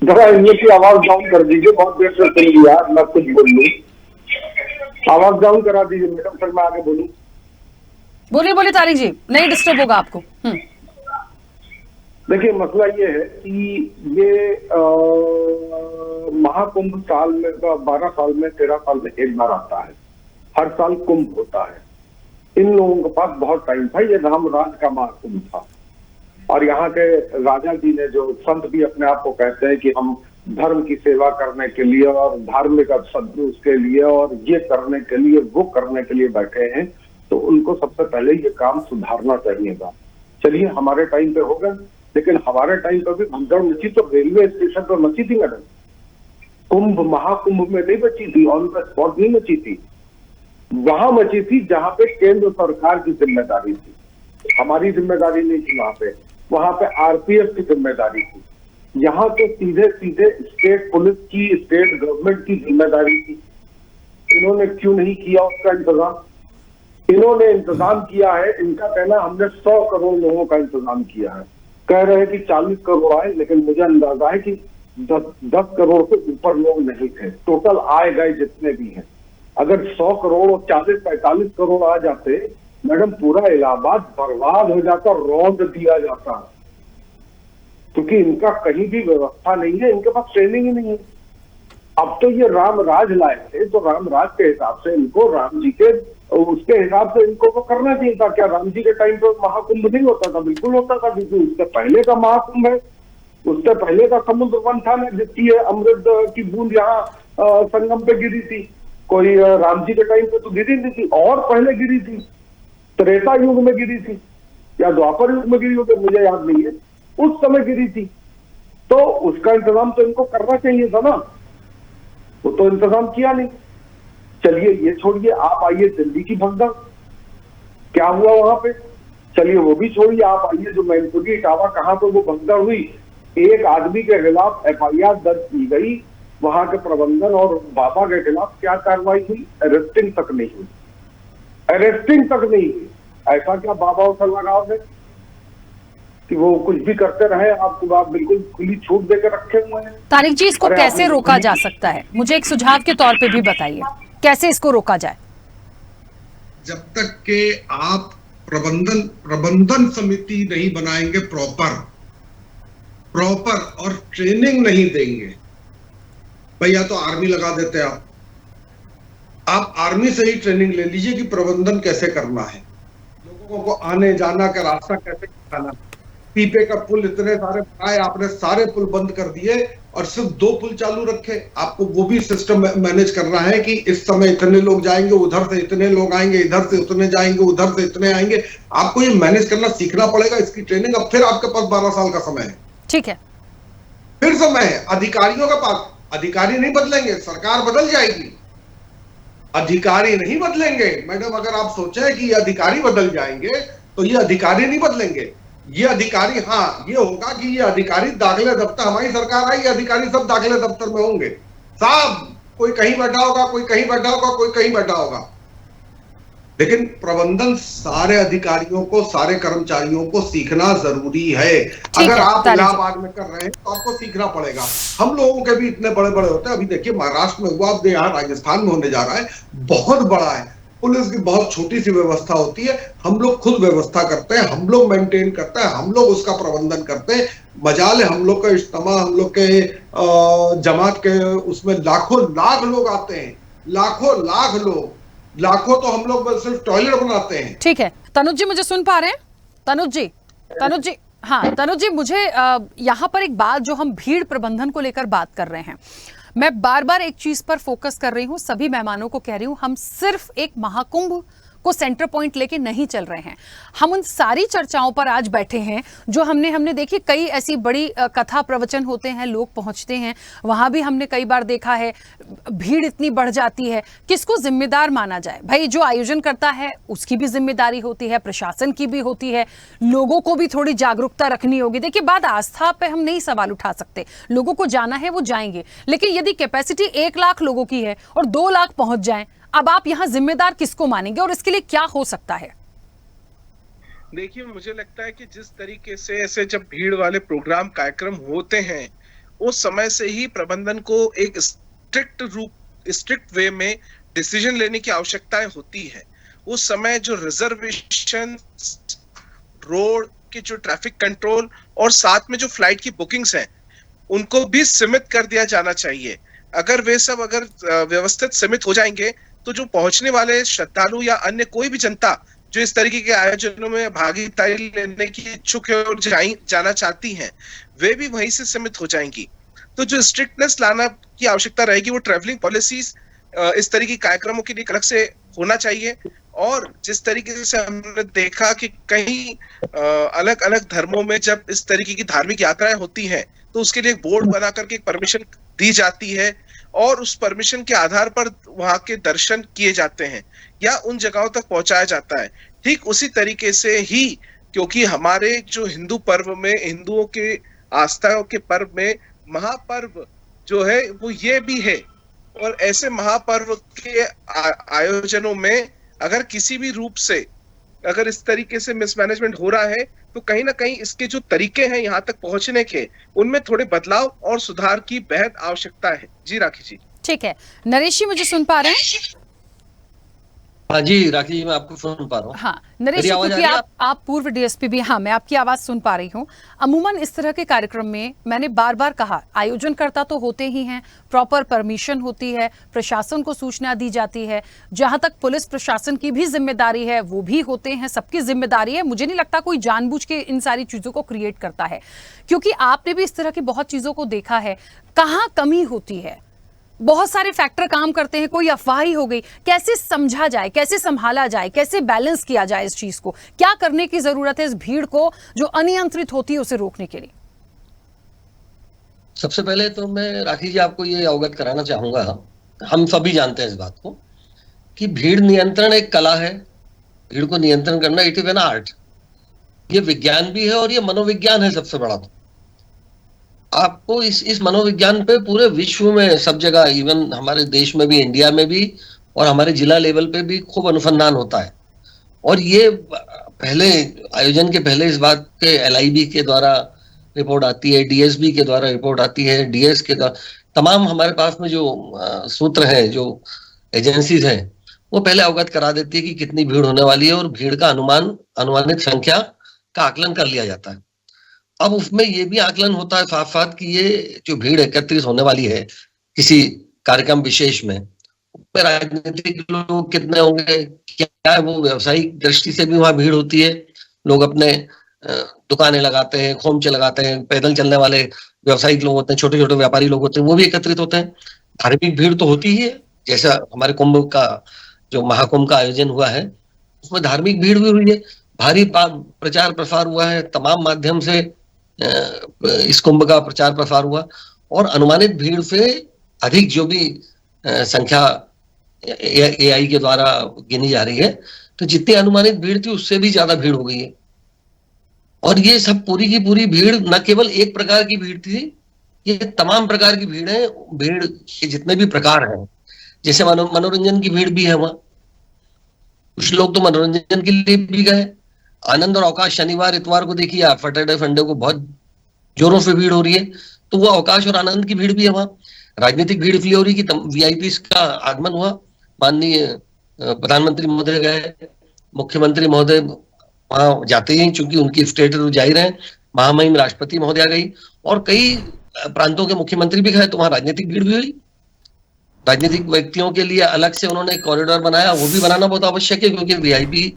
जरा ये की आवाज डाउन कर दीजिए, बहुत देर से सुन लिया, मैं कुछ बोल लूं। आवाज डाउन करा दीजिए मैडम, फिर मैं आगे बोलूं। बोलिए तारिक जी, नहीं डिस्टर्ब होगा आपको। देखिए, मसला ये है कि ये महाकुंभ साल में 12 साल में 13 साल में एक बार आता है, हर साल कुंभ होता है। इन लोगों के पास बहुत टाइम था, ये रामराज का महाकुंभ था। और यहाँ के राजा जी ने, जो संत भी अपने आप को कहते हैं कि हम धर्म की सेवा करने के लिए और धार्मिक सदगुरु उसके लिए और ये करने के लिए वो करने के लिए बैठे हैं, तो उनको सबसे पहले ये काम सुधारना चाहिए था। चलिए, हमारे टाइम पे होगा, लेकिन हमारे टाइम पे भी भगदड़ मची तो रेलवे स्टेशन पर मची थी मैडम। कुंभ महाकुंभ में नहीं मची थी, ऑन द स्पॉट नहीं मची थी, वहां मची थी जहां पे केंद्र सरकार की जिम्मेदारी थी, हमारी जिम्मेदारी नहीं थी। वहां पे आरपीएफ की जिम्मेदारी थी। यहाँ तो सीधे सीधे स्टेट पुलिस की, स्टेट गवर्नमेंट की जिम्मेदारी थी। इन्होंने क्यों नहीं किया उसका इंतजाम? इन्होंने इंतजाम किया है, इनका कहना हमने 100 करोड़ लोगों का इंतजाम किया है। कह रहे हैं कि 40 करोड़ आए, लेकिन मुझे अंदाजा है कि 10 करोड़ से ऊपर लोग नहीं थे। टोटल आए गए जितने भी हैं, अगर 100 करोड़ और 40-45 करोड़ आ जाते मैडम, पूरा इलाहाबाद बर्बाद हो जाता, रौंद दिया जाता। क्योंकि इनका कहीं भी व्यवस्था नहीं है, इनके पास ट्रेनिंग ही नहीं है। अब तो ये रामराज लाए थे, तो रामराज के हिसाब से इनको, राम जी के उसके हिसाब से इनको वो करना चाहिए था। क्या राम जी के टाइम पे महाकुंभ नहीं होता था? बिल्कुल होता था, क्योंकि उससे पहले का महाकुंभ है, उससे पहले का समुद्र मंथन है, जिसकी अमृत की बूंद यहाँ संगम पे गिरी थी। कोई राम जी के टाइम पे तो गिरी नहीं थी, और पहले गिरी थी, त्रेता युग में गिरी थी या द्वापर युग में गिरी होगी, मुझे याद नहीं है, उस समय गिरी थी। तो उसका इंतजाम तो इनको करना चाहिए था ना, वो तो इंतजाम किया नहीं। चलिए ये छोड़िए, आप आइए दिल्ली की भगदड़, क्या हुआ वहां पे, चलिए वो भी छोड़िए। आप आइए जो मैनपुरी इटावा, कहां पे वो भगदड़ हुई, एक आदमी के खिलाफ एफआईआर दर्ज की गई, वहां के प्रबंधन और बाबा के खिलाफ क्या कार्रवाई हुई? अरेस्टिंग तक नहीं हुई, अरेस्टिंग तक नहीं हुई। ऐसा क्या बाबाओं से लगाव है कि वो कुछ भी करते रहे, आपको आप बिल्कुल खुली छूट देकर रखे हुए हैं? तारिक जी, इसको कैसे रोका जा सकता है? मुझे एक सुझाव के तौर पे भी बताइए, कैसे इसको रोका जाए? जब तक के आप प्रबंधन समिति नहीं बनाएंगे प्रॉपर और ट्रेनिंग नहीं देंगे, भैया तो आर्मी लगा देते हैं। आप आर्मी से ही ट्रेनिंग ले लीजिए कि प्रबंधन कैसे करना है, लोगों को आने जाना का रास्ता कैसे खाना। पीपे का पुल इतने सारे बनाए, आपने सारे पुल बंद कर दिए और सिर्फ 2 पुल चालू रखे। आपको वो भी सिस्टम मैनेज करना है कि इस समय इतने लोग जाएंगे, उधर से इतने लोग आएंगे, इधर से उतने जाएंगे, उधर से इतने आएंगे। आपको ये मैनेज करना सीखना पड़ेगा, इसकी ट्रेनिंग। अब फिर आपके पास 12 साल का समय है, ठीक है, फिर समय है अधिकारियों के पास। अधिकारी नहीं बदलेंगे, सरकार बदल जाएगी, अधिकारी नहीं बदलेंगे। मैडम, अगर आप सोचें कि ये अधिकारी बदल जाएंगे तो ये अधिकारी नहीं बदलेंगे। ये अधिकारी, हाँ ये होगा कि ये अधिकारी दाखिले दफ्तर, हमारी सरकार आई, ये अधिकारी सब दाखिले दफ्तर में होंगे साहब, कोई कहीं बैठा होगा, कोई कहीं बैठा होगा, कोई कहीं बैठा होगा। लेकिन प्रबंधन सारे अधिकारियों को, सारे कर्मचारियों को सीखना जरूरी है। अगर आप इलाहाबाद में कर रहे हैं तो आपको सीखना पड़ेगा। हम लोगों के भी इतने बड़े बड़े होते हैं। अभी देखिए महाराष्ट्र में हुआ, अब यहाँ राजस्थान में होने जा रहा है, बहुत बड़ा है। पुलिस की बहुत छोटी सी व्यवस्था होती है, हम लोग खुद व्यवस्था करते हैं, हम लोग मेंटेन करते हैं, हम लोग उसका प्रबंधन करते हैं। मजाल है हम लोग का इज्तिमा, हम लोग के जमात के उसमें लाखों लाख लोग आते हैं, लाखों लाख लोग, लाखों तो हम लोग सिर्फ टॉयलेट बनाते हैं। ठीक है, तनुज जी मुझे सुन पा रहे हैं? तनुज जी, हाँ तनुज जी, मुझे यहाँ पर एक बात, जो हम भीड़ प्रबंधन को लेकर बात कर रहे हैं, मैं बार बार एक चीज पर फोकस कर रही हूं, सभी मेहमानों को कह रही हूं, हम सिर्फ एक महाकुंभ को सेंटर पॉइंट लेके नहीं चल रहे हैं। हम उन सारी चर्चाओं पर आज बैठे हैं जो हमने देखी। कई ऐसी बड़ी कथा प्रवचन होते हैं, लोग पहुंचते हैं, वहां भी हमने कई बार देखा है भीड़ इतनी बढ़ जाती है। किसको जिम्मेदार माना जाए? भाई जो आयोजन करता है उसकी भी जिम्मेदारी होती है, प्रशासन की भी होती है, लोगों को भी थोड़ी जागरूकता रखनी होगी। देखिए, बात आस्था पे हम नहीं सवाल उठा सकते, लोगों को जाना है वो जाएंगे, लेकिन यदि कैपेसिटी 1 लाख लोगों की है और 2 लाख पहुंच जाए, अब आप यहां जिम्मेदार किसको मानेंगे और इसके लिए क्या हो सकता है? देखिए, मुझे लगता है कि जिस तरीके से ऐसे जब भीड़ वाले प्रोग्राम कार्यक्रम होते हैं, उस समय से ही प्रबंधन को एक स्ट्रिक्ट वे में डिसीजन लेने की आवश्यकताएं होती है। उस समय जो रिजर्वेशन, रोड के जो ट्रैफिक कंट्रोल और साथ में जो फ्लाइट की बुकिंग्स हैं उनको भी सीमित कर दिया जाना चाहिए। अगर वे सब व्यवस्थित सीमित हो जाएंगे तो जो पहुंचने वाले श्रद्धालु या अन्य कोई भी जनता जो इस तरीके के आयोजनों में भागीदारी लेने की इच्छुक है और जाना चाहती हैं, वे भी वहीं से सीमित हो जाएंगी। तो जो स्ट्रिक्टनेस लाना की आवश्यकता रहेगी वो ट्रैवलिंग पॉलिसीज इस तरह के कार्यक्रमों के लिए अलग से होना चाहिए। और जिस तरीके से हमने देखा कि कई अलग अलग धर्मों में जब इस तरीके की धार्मिक यात्राएं होती हैं तो उसके लिए एक बोर्ड बना करके एक परमिशन दी जाती है और उस परमिशन के आधार पर वहां के दर्शन किए जाते हैं या उन जगहों तक पहुंचाया जाता है। ठीक उसी तरीके से ही क्योंकि हमारे जो हिंदू पर्व में, हिंदुओं के आस्थाओं के पर्व में महापर्व जो है वो ये भी है। और ऐसे महापर्व के आयोजनों में अगर किसी भी रूप से अगर इस तरीके से मिसमैनेजमेंट हो रहा है तो कहीं ना कहीं इसके जो तरीके हैं यहाँ तक पहुंचने के, उनमें थोड़े बदलाव और सुधार की बेहद आवश्यकता है। जी राखी जी। ठीक है, नरेश जी मुझे सुन पा रहे हैं? हाँ जी राखी जी, मैं आपको सुन पा रहा हूँ। हाँ नरेश जी, क्योंकि आप पूर्व डीएसपी भी, हाँ मैं आपकी आवाज सुन पा रही हूँ। अमूमन इस तरह के कार्यक्रम में मैंने बार बार कहा, आयोजनकर्ता तो होते ही हैं, प्रॉपर परमिशन होती है, प्रशासन को सूचना दी जाती है, जहां तक पुलिस प्रशासन की भी जिम्मेदारी है वो भी होते हैं, सबकी जिम्मेदारी है। मुझे नहीं लगता कोई जानबूझ के इन सारी चीजों को क्रिएट करता है, क्योंकि आपने भी इस तरह की बहुत चीजों को देखा है। कहाँ कमी होती है? बहुत सारे फैक्टर काम करते हैं, कोई अफवाह ही हो गई। कैसे समझा जाए, कैसे संभाला जाए, कैसे बैलेंस किया जाए इस चीज को? क्या करने की जरूरत है इस भीड़ को जो अनियंत्रित होती है उसे रोकने के लिए? सबसे पहले तो मैं राखी जी आपको ये अवगत कराना चाहूंगा, हम सभी जानते हैं इस बात को कि भीड़ नियंत्रण एक कला है। भीड़ को नियंत्रण करना इट इज एन आर्ट। ये विज्ञान भी है और ये मनोविज्ञान है सबसे बड़ा। तो आपको इस मनोविज्ञान पे पूरे विश्व में सब जगह, इवन हमारे देश में भी, इंडिया में भी और हमारे जिला लेवल पे भी खूब अनुसंधान होता है। और ये पहले आयोजन के पहले इस बात के एलआईबी के द्वारा रिपोर्ट आती है, डीएसबी के द्वारा रिपोर्ट आती है, डीएस के द्वारा, तमाम हमारे पास में जो सूत्र हैं, जो एजेंसीज हैं, वो पहले अवगत करा देती है कि कितनी भीड़ होने वाली है और भीड़ का अनुमानित संख्या का आकलन कर लिया जाता है। अब उसमें ये भी आकलन होता है साथ साथ कि ये जो भीड़ एकत्रित होने वाली है किसी कार्यक्रम विशेष में, राजनीतिक लोग कितने होंगे, क्या है, वो व्यवसायिक दृष्टि से भी वहां भीड़ होती है। लोग अपने दुकानें लगाते हैं, खोमचे लगाते हैं, पैदल चलने वाले व्यवसायिक लोग होते हैं, छोटे छोटे व्यापारी लोग होते हैं, वो भी एकत्रित होते हैं। धार्मिक भीड़ तो होती ही है, जैसा हमारे कुंभ का जो महाकुंभ का आयोजन हुआ है उसमें धार्मिक भीड़ भी हुई है, भारी प्रचार प्रसार हुआ है, तमाम माध्यम से इस कुंभ का प्रचार प्रसार हुआ और अनुमानित भीड़ से अधिक जो भी संख्या एआई के द्वारा गिनी जा रही है, तो जितनी अनुमानित भीड़ थी उससे भी ज्यादा भीड़ हो गई है। और ये सब पूरी की पूरी भीड़ न केवल एक प्रकार की भीड़ थी, ये तमाम प्रकार की भीड़ है। भीड़ के जितने भी प्रकार हैं, जैसे मनोरंजन की भीड़ भी है वहां, कुछ लोग तो मनोरंजन के लिए भी गए। आनंद और अवकाश शनिवार इतवार को देखिए आप, सैटरडे संडे को बहुत जोरों से भीड़ हो रही है, तो वो अवकाश और आनंद की भीड़ भी है वहां। राजनीतिक भीड़ इसलिए हो रही कि वीआईपी का आगमन हुआ, माननीय प्रधानमंत्री महोदय गए, मुख्यमंत्री महोदय वहां जाते ही, चूंकि उनकी स्टेट जाहिर है, महामहिम राष्ट्रपति महोदया गई और कई प्रांतों के मुख्यमंत्री भी गए, तो वहां राजनीतिक भीड़ भी हुई। राजनीतिक व्यक्तियों के लिए अलग से उन्होंने कॉरिडोर बनाया, वो भी बनाना बहुत आवश्यक है क्योंकि वीआईपी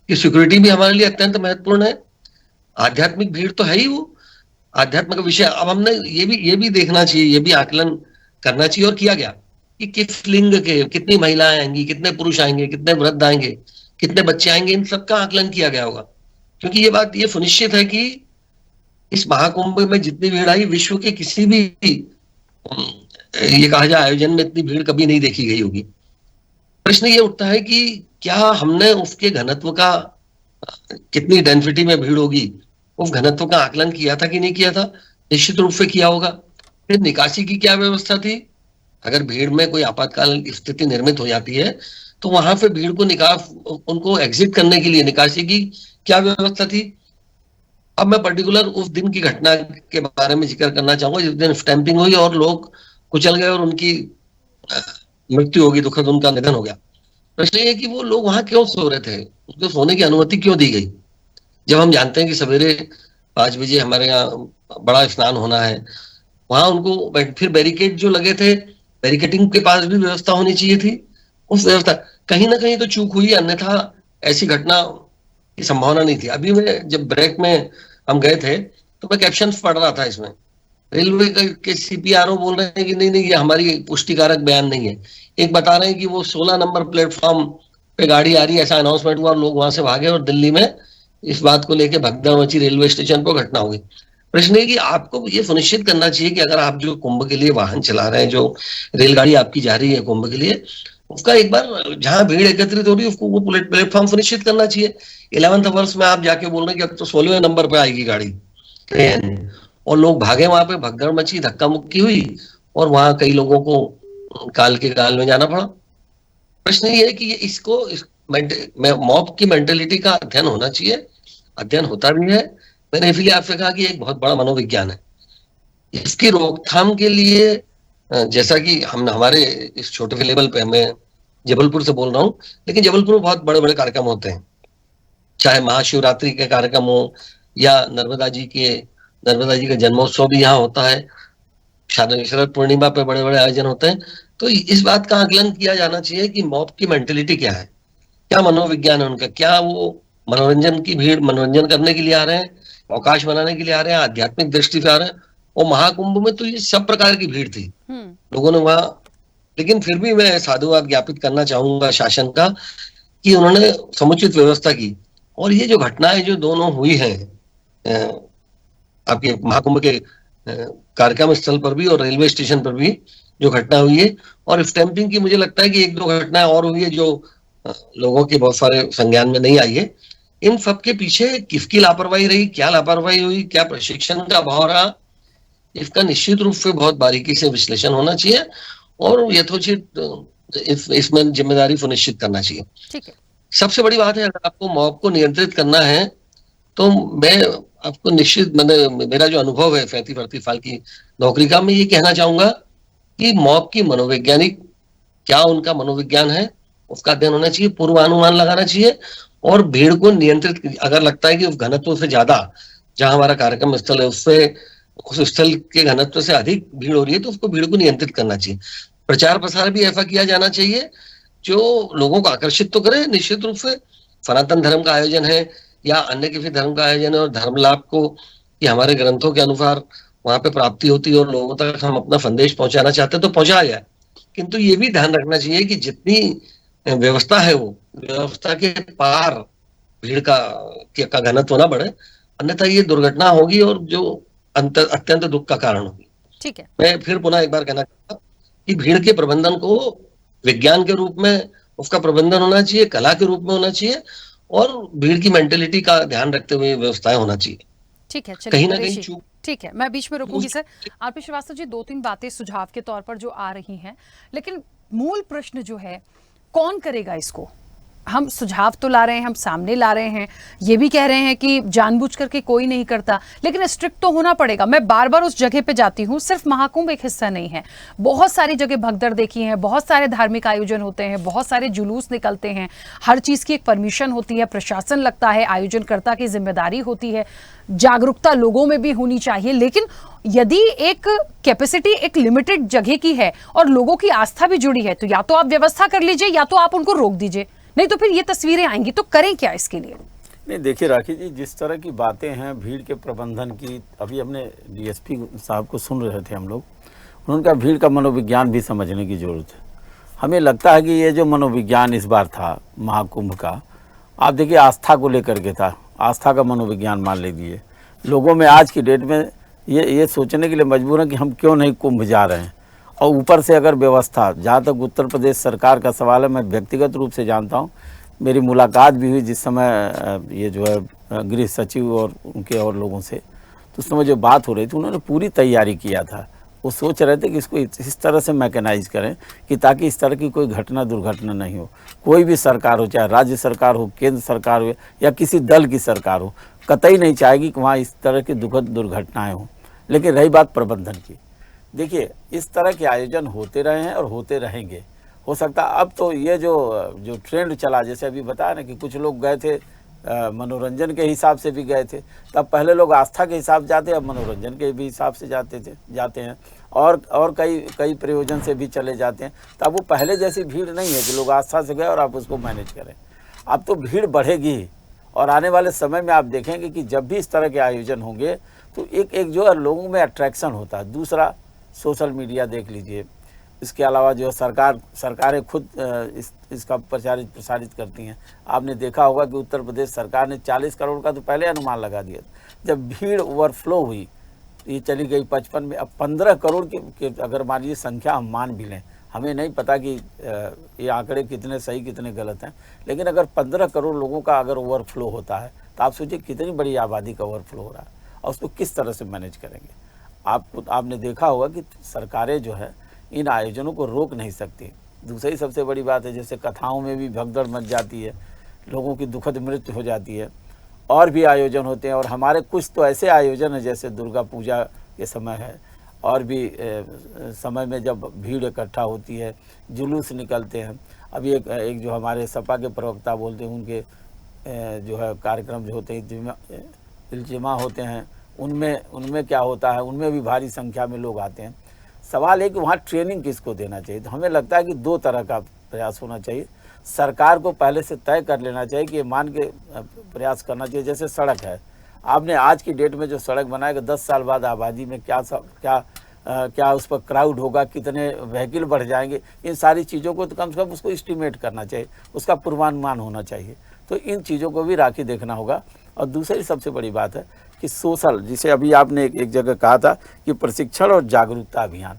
की सिक्योरिटी भी हमारे लिए अत्यंत महत्वपूर्ण है। आध्यात्मिक भीड़ तो है ही, वो आध्यात्मिक विषय। अब हमने ये भी देखना चाहिए, ये भी आकलन करना चाहिए और किया गया कि किस लिंग के कितनी महिलाएं आएंगी, कितने पुरुष आएंगे, कितने वृद्ध आएंगे, कितने बच्चे आएंगे, इन सबका आकलन किया गया होगा। क्योंकि ये बात ये सुनिश्चित है कि इस महाकुंभ में जितनी भीड़ आई, विश्व के किसी भी ये कहा जाए आयोजन में इतनी भीड़ कभी नहीं देखी गई होगी। प्रश्न ये उठता है कि क्या हमने उसके घनत्व का, कितनी डेंसिटी में भीड़ होगी, उस घनत्व का आकलन किया था कि नहीं किया था? निश्चित रूप से किया होगा। फिर निकासी की क्या व्यवस्था थी? अगर भीड़ में कोई आपातकाल स्थिति निर्मित हो जाती है तो वहां पे भीड़ को उनको एग्जिट करने के लिए निकासी की क्या व्यवस्था थी? अब मैं पर्टिकुलर उस दिन की घटना के बारे में जिक्र करना चाहूंगा जिस दिन स्टैंपिंग हुई और लोग कुचल गए और उनकी मृत्यु होगी, दुखद उनका निधन हो गया। प्रश्न ये कि वो लोग वहां क्यों सो रहे थे, उनको सोने की अनुमति क्यों दी गई? जब हम जानते हैं कि सवेरे 5 बजे हमारे यहाँ बड़ा स्नान होना है, वहां उनको फिर बैरिकेड जो लगे थे, बैरिकेडिंग के पास भी व्यवस्था होनी चाहिए थी। उस व्यवस्था कहीं ना कहीं तो चूक हुई, अन्यथा ऐसी घटना की संभावना नहीं थी। अभी मैं जब ब्रेक में हम गए थे तो मैं कैप्शंस पढ़ रहा था इसमें, रेलवे के सीपीआरओ बोल रहे हैं कि नहीं नहीं, ये हमारी पुष्टिकारक बयान नहीं है। एक बता रहे हैं कि वो 16 नंबर प्लेटफॉर्म पे गाड़ी आ रही है, ऐसा अनाउंसमेंट हुआ और लोग वहां से भागे और दिल्ली में इस बात को लेकर भगदड़ मची, रेलवे स्टेशन पर घटना हुई। प्रश्न है कि आपको ये सुनिश्चित करना चाहिए कि अगर आप जो कुंभ के लिए वाहन चला रहे हैं, जो रेलगाड़ी आपकी जा रही है कुंभ के लिए, उसका एक बार जहां भीड़ एकत्रित हो रही है उसको वो प्लेटफॉर्म सुनिश्चित करना चाहिए। 11th आवर्स में आप जाके बोल रहे हैं कि अब तो 16वें नंबर पे आएगी गाड़ी, ट्रेन, और लोग भागे, वहां पे भगदड़ मची, धक्का मुक्की हुई और वहां कई लोगों को काल के काल में जाना पड़ा। प्रश्न ये है कि ये इसको मॉब की मेंटेलिटी का अध्ययन होना चाहिए, अध्ययन होता भी है। मैंने इसलिए आपसे कहा कि एक बहुत बड़ा मनोविज्ञान है। इसकी रोकथाम के लिए जैसा कि हम हमारे इस छोटे से लेवल पे, मैं जबलपुर से बोल रहा हूँ, लेकिन जबलपुर में बहुत बड़े बड़े कार्यक्रम होते हैं, चाहे महाशिवरात्रि के कार्यक्रम हो या नर्मदा जी का जन्मोत्सव भी यहाँ होता है, शरद पूर्णिमा पे बड़े बड़े आयोजन होते हैं। तो इस बात का आकलन किया जाना चाहिए कि मॉब की मेंटेलिटी क्या है, क्या मनोविज्ञान है उनका, क्या वो मनोरंजन की भीड़, मनोरंजन करने के लिए आ रहे हैं, अवकाश बनाने के लिए आ रहे हैं, आध्यात्मिक दृष्टि से आ रहे हैं। और महाकुंभ में तो ये सब प्रकार की भीड़ थी, लोगों ने वहां, लेकिन फिर भी मैं साधुवाद ज्ञापित करना चाहूंगा शासन का कि उन्होंने समुचित व्यवस्था की। और ये जो घटनाएं जो दोनों हुई हैं आपके महाकुंभ के कार्यक्रम स्थल पर भी और रेलवे स्टेशन पर भी जो घटना हुई है, और स्टैंपिंग की मुझे लगता है कि 1-2 घटनाएं और हुई है जो लोगों के बहुत सारे संज्ञान में नहीं आई है। इन सब के पीछे किसकी लापरवाही रही, क्या लापरवाही हुई, क्या प्रशिक्षण का अभाव रहा, इसका निश्चित रूप से बहुत बारीकी से विश्लेषण होना चाहिए और यथोचित इसमें जिम्मेदारी सुनिश्चित करना चाहिए। ठीक है। सबसे बड़ी बात है, अगर आपको मॉब को नियंत्रित करना है तो मैं आपको निश्चित, मेरा जो अनुभव है 35-38 साल की नौकरी का, मैं ये कहना चाहूंगा कि मॉब की मनोवैज्ञानिक, क्या उनका मनोविज्ञान है, उसका अध्ययन होना चाहिए, पूर्वानुमान लगाना चाहिए और भीड़ को नियंत्रित, अगर लगता है कि उस घनत्व से ज्यादा जहां हमारा कार्यक्रम स्थल है उससे, उस स्थल के घनत्व से अधिक भीड़ हो रही है तो उसको, भीड़ को नियंत्रित करना चाहिए। प्रचार प्रसार भी ऐसा किया जाना चाहिए जो लोगों को आकर्षित तो करे। निश्चित रूप से सनातन धर्म का आयोजन है या अन्य किसी धर्म का आयोजन है और धर्म लाभ को कि हमारे ग्रंथों के अनुसार वहां पे प्राप्ति होती है और लोगों तक हम अपना संदेश पहुंचाना चाहते हैं तो पहुंचाया जाए, किंतु ये भी ध्यान रखना चाहिए कि जितनी व्यवस्था है वो व्यवस्था के पार भीड़ का घनत्व ना बढ़े, अन्यथा ये दुर्घटना होगी और जो अत्यंत दुख का कारण होगी। ठीक है। मैं फिर पुनः एक बार कहना चाहूंगा कि भीड़ के प्रबंधन को विज्ञान के रूप में उसका प्रबंधन होना चाहिए, कला के रूप में होना चाहिए और भीड़ की मेंटेलिटी का ध्यान रखते हुए व्यवस्थाएं होना चाहिए। ठीक है, कहीं ना कहीं चूक। ठीक है, मैं बीच में रुकूंगी सर। आरपी श्रीवास्तव जी, 2-3 बातें सुझाव के तौर पर जो आ रही हैं, लेकिन मूल प्रश्न जो है, कौन करेगा इसको? हम सुझाव तो ला रहे हैं, हम सामने ला रहे हैं, ये भी कह रहे हैं कि जानबूझ करके कोई नहीं करता, लेकिन स्ट्रिक्ट तो होना पड़ेगा। मैं बार बार उस जगह पे जाती हूँ, सिर्फ महाकुंभ एक हिस्सा नहीं है, बहुत सारी जगह भगदड़ देखी है, बहुत सारे धार्मिक आयोजन होते हैं, बहुत सारे जुलूस निकलते हैं, हर चीज़ की एक परमिशन होती है, प्रशासन लगता है, आयोजनकर्ता की जिम्मेदारी होती है, जागरूकता लोगों में भी होनी चाहिए। लेकिन यदि एक कैपेसिटी एक लिमिटेड जगह की है और लोगों की आस्था भी जुड़ी है, तो या तो आप व्यवस्था कर लीजिए या तो आप उनको रोक दीजिए, नहीं तो फिर ये तस्वीरें आएंगी। तो करें क्या इसके लिए? नहीं, देखिए राखी जी, जिस तरह की बातें हैं भीड़ के प्रबंधन की, अभी हमने डीएसपी साहब को सुन रहे थे हम लोग, उनका भीड़ का मनोविज्ञान भी समझने की जरूरत है। हमें लगता है कि ये जो मनोविज्ञान इस बार था महाकुंभ का, आप देखिए आस्था को लेकर के था, आस्था का मनोविज्ञान मान लीजिए। लोगों में आज की डेट में ये सोचने के लिए मजबूर है कि हम क्यों नहीं कुंभ जा रहे हैं, और ऊपर से अगर व्यवस्था, जहाँ तक उत्तर प्रदेश सरकार का सवाल है, मैं व्यक्तिगत रूप से जानता हूँ, मेरी मुलाकात भी हुई जिस समय ये जो है गृह सचिव और उनके और लोगों से, तो उस समय जो बात हो रही थी उन्होंने पूरी तैयारी किया था। वो सोच रहे थे कि इसको इस तरह से मैकेनाइज करें कि ताकि इस तरह की कोई घटना दुर्घटना नहीं हो। कोई भी सरकार हो, चाहे राज्य सरकार हो, केंद्र सरकार हो या किसी दल की सरकार हो, कतई नहीं चाहेगी कि वहाँ इस तरह की दुखद दुर्घटनाएँ हों। लेकिन रही बात प्रबंधन की, देखिए इस तरह के आयोजन होते रहे हैं और होते रहेंगे। हो सकता अब तो ये जो ट्रेंड चला, जैसे अभी बताया ना कि कुछ लोग गए थे मनोरंजन के हिसाब से भी गए थे। तब पहले लोग आस्था के हिसाब से जाते, अब मनोरंजन के भी हिसाब से जाते हैं और कई प्रयोजन से भी चले जाते हैं। तब वो पहले जैसी भीड़ नहीं है कि लोग आस्था से गए और आप उसको मैनेज करें। अब तो भीड़ बढ़ेगी और आने वाले समय में आप देखेंगे कि जब भी इस तरह के आयोजन होंगे तो एक जो है लोगों में अट्रैक्शन होता है। दूसरा, सोशल मीडिया देख लीजिए, इसके अलावा जो सरकारें खुद इसका प्रसारित करती हैं। आपने देखा होगा कि उत्तर प्रदेश सरकार ने 40 करोड़ का तो पहले अनुमान लगा दिया। जब भीड़ ओवरफ्लो हुई, ये चली गई 55 में, अब 15 करोड़ की अगर मान लीजिए संख्या हम मान भी लें, हमें नहीं पता कि ये आंकड़े कितने सही कितने गलत हैं, लेकिन अगर 15 करोड़ लोगों का अगर ओवरफ्लो होता है तो आप सोचिए कितनी बड़ी आबादी का ओवरफ्लो हो रहा है और उसको किस तरह से मैनेज करेंगे। आपने देखा होगा कि सरकारें जो है इन आयोजनों को रोक नहीं सकती। दूसरी सबसे बड़ी बात है, जैसे कथाओं में भी भगदड़ मच जाती है, लोगों की दुखद मृत्यु हो जाती है, और भी आयोजन होते हैं। और हमारे कुछ तो ऐसे आयोजन हैं जैसे दुर्गा पूजा के समय है और भी समय में जब भीड़ इकट्ठा होती है, जुलूस निकलते हैं। अभी एक जो हमारे सपा के प्रवक्ता बोलते हैं, उनके जो है कार्यक्रम जो होते हैं, इल्तिमा होते हैं, उनमें क्या होता है, उनमें भी भारी संख्या में लोग आते हैं। सवाल है कि वहाँ ट्रेनिंग किसको देना चाहिए। तो हमें लगता है कि दो तरह का प्रयास होना चाहिए। सरकार को पहले से तय कर लेना चाहिए कि ये मान के प्रयास करना चाहिए। जैसे सड़क है, आपने आज की डेट में जो सड़क बनाएगा 10 साल बाद आबादी में क्या उस पर क्राउड होगा, कितने व्हीकल बढ़ जाएंगे, इन सारी चीज़ों को तो कम से कम उसको एस्टिमेट करना चाहिए, उसका पूर्वानुमान होना चाहिए। तो इन चीज़ों को भी राखी देखना होगा। और दूसरी सबसे बड़ी बात है कि सोशल, जिसे अभी आपने एक जगह कहा था कि प्रशिक्षण और जागरूकता अभियान,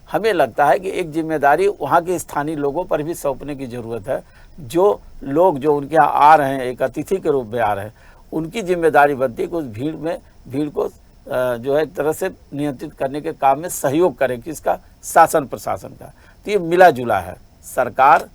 हमें लगता है कि एक जिम्मेदारी वहाँ के स्थानीय लोगों पर भी सौंपने की ज़रूरत है। जो लोग जो उनके यहाँ आ रहे हैं, एक अतिथि के रूप में आ रहे हैं, उनकी जिम्मेदारी बनती है कि उस भीड़ को जो है एक तरह से नियंत्रित करने के काम में सहयोग करें, किसका, शासन प्रशासन का। तो ये मिला जुला है, सरकार,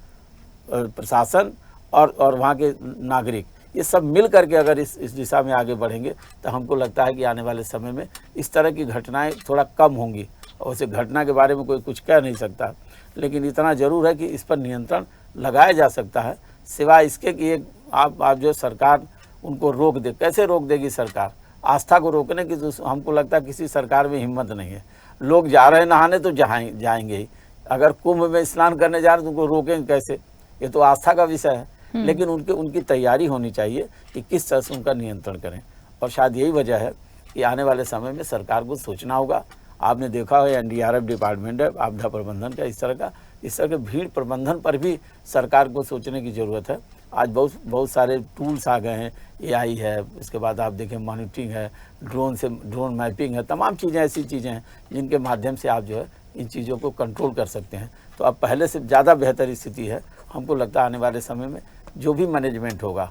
प्रशासन और वहाँ के नागरिक, ये सब मिल करके अगर इस दिशा में आगे बढ़ेंगे तो हमको लगता है कि आने वाले समय में इस तरह की घटनाएं थोड़ा कम होंगी। और वैसे घटना के बारे में कोई कुछ कह नहीं सकता, लेकिन इतना ज़रूर है कि इस पर नियंत्रण लगाया जा सकता है, सिवाय इसके कि आप जो सरकार उनको रोक दे। कैसे रोक देगी सरकार? आस्था को रोकने की तो हमको लगता है किसी सरकार में हिम्मत नहीं है। लोग जा रहे हैं नहाने तो जाएंगे ही, अगर कुंभ में स्नान करने जा रहे हैं तो उनको रोकेंगे कैसे? ये तो आस्था का विषय है। लेकिन उनकी तैयारी होनी चाहिए कि किस तरह से उनका नियंत्रण करें। और शायद यही वजह है कि आने वाले समय में सरकार को सोचना होगा। आपने देखा है एनडीआरएफ डिपार्टमेंट है, आपदा प्रबंधन का, इस तरह के भीड़ प्रबंधन पर भी सरकार को सोचने की ज़रूरत है। आज बहुत सारे टूल्स आ गए हैं, एआई है, इसके बाद आप देखें मॉनिटरिंग है, ड्रोन मैपिंग है, तमाम चीज़ें ऐसी चीज़ें हैं जिनके माध्यम से आप जो है इन चीज़ों को कंट्रोल कर सकते हैं। तो अब पहले से ज़्यादा बेहतर स्थिति है। हमको लगता है आने वाले समय में जो भी मैनेजमेंट होगा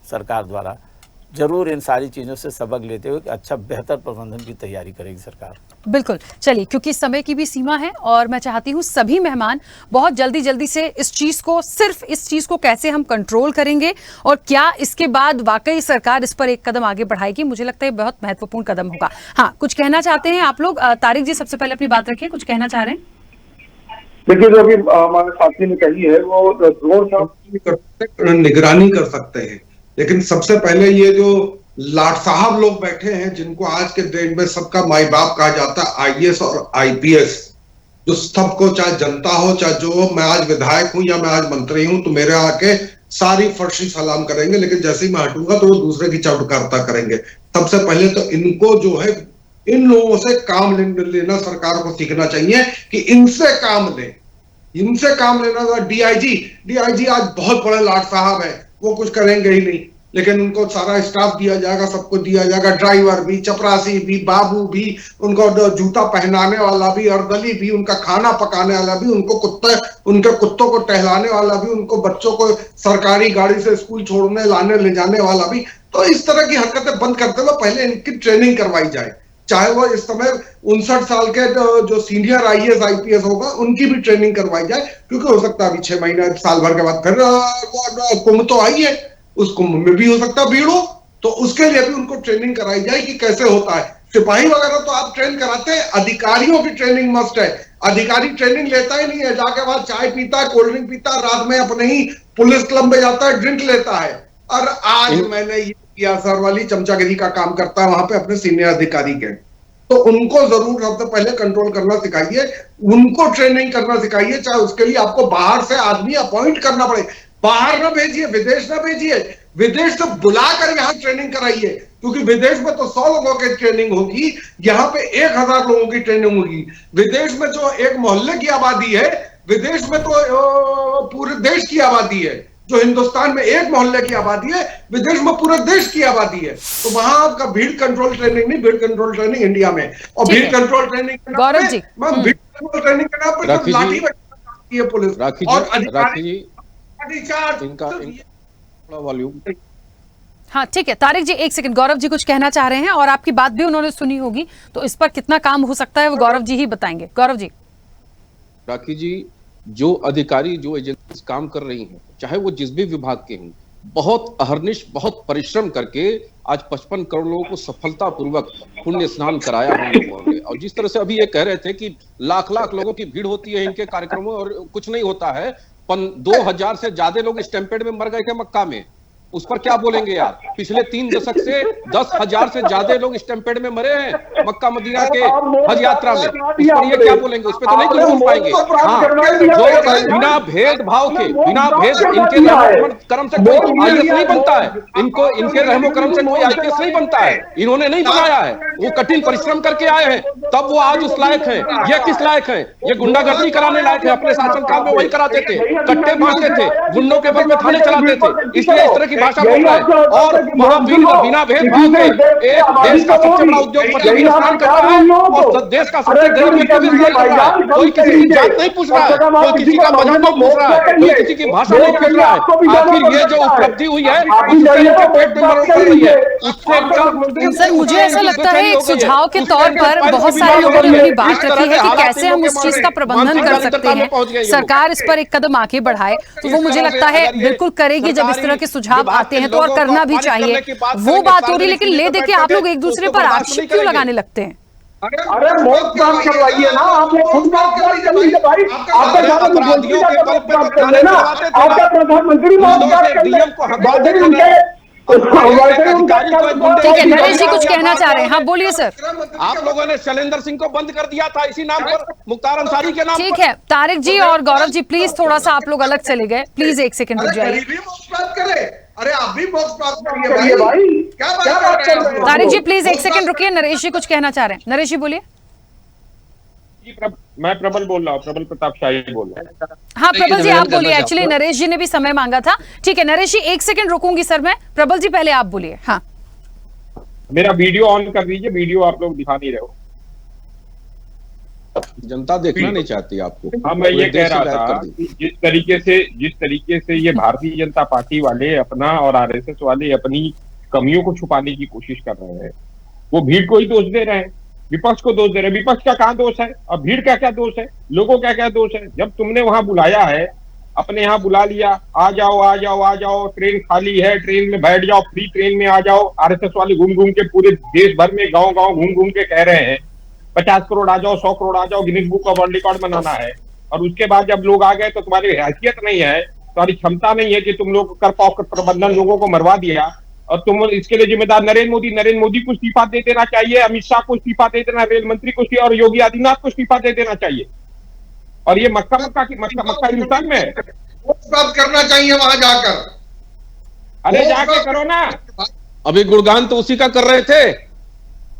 सरकार द्वारा, जरूर इन सारी चीज़ों से सबक लेते हुए अच्छा बेहतर प्रबंधन की तैयारी करेगी सरकार। बिल्कुल। चलिए, क्योंकि समय की भी सीमा है और मैं चाहती हूँ सभी मेहमान बहुत जल्दी से इस चीज़ को कैसे हम कंट्रोल करेंगे और क्या इसके बाद वाकई सरकार इस पर एक कदम आगे बढ़ाएगी, मुझे लगता है बहुत महत्वपूर्ण कदम होगा। हाँ, कुछ कहना चाहते हैं आप लोग? तारिक जी सबसे पहले अपनी बात रखिए, कुछ कहना चाह रहे हैं? देखिए, जो अभी हमारे साथी ने कही है वो ड्रोन निगरानी कर सकते हैं, लेकिन सबसे पहले ये जो लाट साहब लोग बैठे हैं जिनको आज के डेट में सबका माई बाप कहा जाता है, आईएएस और आईपीएस, जो सबको, चाहे जनता हो चाहे जो हो, मैं आज विधायक हूं या मैं आज मंत्री हूं तो मेरे आके सारी फर्शी सलाम करेंगे, लेकिन जैसे ही मैं हटूंगा तो वो दूसरे की चौटकारता करेंगे। सबसे पहले तो इनको जो है इन लोगों से काम लेना सरकार को सीखना चाहिए कि इनसे काम लेना। डीआईजी आज बहुत बड़े लाट साहब है, वो कुछ करेंगे ही नहीं, लेकिन उनको सारा स्टाफ दिया जाएगा, सबको दिया जाएगा, ड्राइवर भी, चपरासी भी, बाबू भी, उनको जूता पहनाने वाला भी, अर्दली भी, उनका खाना पकाने वाला भी, उनके कुत्तों को टहलाने वाला भी, उनको बच्चों को सरकारी गाड़ी से स्कूल छोड़ने लाने ले जाने वाला भी। तो इस तरह की हरकतें बंद करते हुए पहले इनकी ट्रेनिंग करवाई जाए, चाहे वो इस समय 59 साल के जो सीनियर आईएएस आईपीएस होगा उनकी भी ट्रेनिंग करवाई जाए, क्योंकि हो सकता है अभी 6 महीने साल भर के बाद फिर कुंभ तो आई है, उस कुंभ में भी हो सकता है भीड़ हो, तो उसके लिए भी उनको ट्रेनिंग कराई जाए कि कैसे होता है। सिपाही वगैरह तो आप ट्रेन कराते हैं, अधिकारियों की ट्रेनिंग मस्ट है। अधिकारी ट्रेनिंग लेता ही नहीं है, जाके बाद चाय पीता है, कोल्ड ड्रिंक पीता है, रात में अपने ही पुलिस क्लब में जाता है, ड्रिंक लेता है। और आज मैंने ये किया सर वाली चमचागिरी का काम करता है वहां पे अपने सीनियर अधिकारी के, तो उनको जरूर सबसे पहले कंट्रोल करना सिखाइए, उनको ट्रेनिंग करना सिखाइए, चाहे उसके लिए आपको बाहर से आदमी अपॉइंट करना पड़े। बाहर ना भेजिए, विदेश ना भेजिए, विदेश से बुलाकर यहाँ ट्रेनिंग कराइए, क्योंकि विदेश में तो 100 लोगों की ट्रेनिंग होगी, यहाँ पे 1000 लोगों की ट्रेनिंग होगी। विदेश में जो एक मोहल्ले की आबादी है, विदेश में तो पूरे देश की आबादी है। जो हिंदुस्तान में एक मोहल्ले की आबादी है, विदेश में पूरे देश की आबादी है। तो वहां आपका भीड़ कंट्रोल ट्रेनिंग नहीं, भीड़ कंट्रोल ट्रेनिंग इंडिया में, और भीड़ कंट्रोल ट्रेनिंग गौरव जी, भीड़ कंट्रोल ट्रेनिंग के नाम पे लाठी बचाती है पुलिस और अधिकारी। हाँ ठीक है तारिक जी, एक सेकंड, गौरव जी कुछ कहना चाह रहे हैं और आपकी बात भी उन्होंने सुनी होगी, तो इस पर कितना काम हो सकता है वो गौरव जी ही बताएंगे। गौरव जी। राखी जी, जो अधिकारी जो एजेंसी काम कर रही हैं, चाहे वो जिस भी विभाग के हैं, बहुत अहर्निश, बहुत परिश्रम करके आज 55 करोड़ लोगों को सफलतापूर्वक पुण्य स्नान कराया हम लोगों ने। और जिस तरह से अभी ये कह रहे थे कि लाख लाख लोगों की भीड़ होती है इनके कार्यक्रमों और कुछ नहीं होता है, 2000 से ज्यादा लोग स्टैंपेड में मर गए थे मक्का में, उस पर क्या बोलेंगे यार? पिछले 3 दशक से 10,000 से ज्यादा लोग स्टैंपेड में मरे हैं मक्का मदीना के हज यात्रा में, उस पर ये क्या बोलेंगे? उस पर तो नहीं कुछ बोल पाएंगे। हाँ, जो बिना भेदभाव के, बिना भेद, इनके रहमो करम से कोई IAS नहीं बनता है, इनको इनके रहमो करम से कोई IPS नहीं बनता है, इन्होंने नहीं बनाया है, वो कठिन परिश्रम करके आए हैं, तब वो आज उस लायक है। ये किस लायक है? ये गुंडागर्दी कराने लायक है, अपने शासनकाल में वही कराते थे, कट्टे बांटते थे, गुंडों के बल में थाने चलाते थे, इसलिए इस तरह की भाषा बोल रहा है। और वहां बिना भेदभाव के एक देश का सबसे बड़ा उद्योगपति भी स्नान कर रहा है और देश का सबसे गरीब व्यक्ति भी स्नान कर रहा है। कोई किसी की जात नहीं पूछ रहा है, कोई किसी का मजहब नहीं पूछ रहा है, कोई किसी की भाषा नहीं पूछ रहा है। आखिर ये जो उपलब्धि हुई है उससे पेट में मरोड़ पड़ रही है, उससे सर मुझे ऐसा लगता है एक सुझाव के तौर पर बहुत सारे लोगों ने अपनी बात रखी है कि कैसे हम उस चीज का प्रबंधन कर सकते हैं, सरकार इस पर एक कदम आगे बढ़ाए, तो वो मुझे लगता है बिल्कुल करेगी जब इस तरह के सुझाव आते हैं तो, और करना भी चाहिए, वो बात हो रही। लेकिन ले देके आप लोग एक दूसरे पर आक्षेप क्यों लगाने लगते हैं? अरे मौत प्राप्त करवाइए ना, आप लोग खुद प्राप्त करिए भाई, आपका अपराधियों के बल पे थाने चलाते थे, आपका प्रधानमंत्री ठीक है, नरेश जी कुछ कहना चाह रहे हैं, हाँ बोलिए सर। आप लोगों ने शैलेंद्र सिंह को बंद कर दिया था इसी नाम पर, मुख्तार अंसारी के नाम। ठीक है तारिक जी और गौरव जी प्लीज थोड़ा सा आप लोग अलग चले गए, प्लीज एक सेकंड रुक जाइए। अरे आप भी बॉक्स प्राप्त करिए भाई, क्या बात कर रहे हैं? तारिक जी प्लीज एक सेकंड रुकिए, नरेश जी कुछ कहना चाह रहे हैं, नरेश जी बोलिए। मैं प्रबल बोल रहा हूँ, प्रबल प्रताप शाही बोल रहा हूँ। हाँ प्रबल जी आप बोलिए, एक्चुअली नरेश जी ने भी समय मांगा था। ठीक है नरेश जी एक सेकंड रुकूंगी सर मैं, प्रबल जी पहले आप बोलिए। हाँ मेरा वीडियो ऑन कर दीजिए, वीडियो आप लोग दिखा नहीं रहे हो, जनता देखना नहीं चाहती आपको। हाँ मैं ये कह रहा था कि जिस तरीके से ये भारतीय जनता पार्टी वाले अपना और RSS वाले अपनी कमियों को छुपाने की कोशिश कर रहे हैं, वो भीड़ को ही दोष दे रहे हैं, विपक्ष को दोष दे रहे हैं। विपक्ष का क्या दोष है और भीड़ का क्या दोष है, लोगों का क्या दोष है? जब तुमने वहां बुलाया है, अपने यहाँ बुला लिया, आ जाओ आ जाओ आ जाओ, ट्रेन खाली है, ट्रेन में बैठ जाओ, फ्री ट्रेन में आ जाओ। RSS वाले घूम घूम के पूरे देश भर में गाँव गाँव घूम घूम के कह रहे हैं 50 करोड़ आ जाओ, 100 करोड़ आ जाओ, Guinness book of world record बनाना है। और उसके बाद जब लोग आ गए तो तुम्हारी हैसियत नहीं है, तुम्हारी क्षमता नहीं है कि तुम लोग कर पाओ प्रबंधन, लोगों को मरवा दिया। और तुम इसके लिए जिम्मेदार नरेंद्र मोदी को इस्तीफा दे देना चाहिए, अमित शाह को इस्तीफा दे देना, रेल मंत्री को, और योगी आदित्यनाथ को इस्तीफा दे देना चाहिए। और ये मक्का हिंदुस्तान में प्राप्त करना चाहिए वहां जाकर। अरे जाके करो ना, अभी गुणगान तो उसी का कर रहे थे,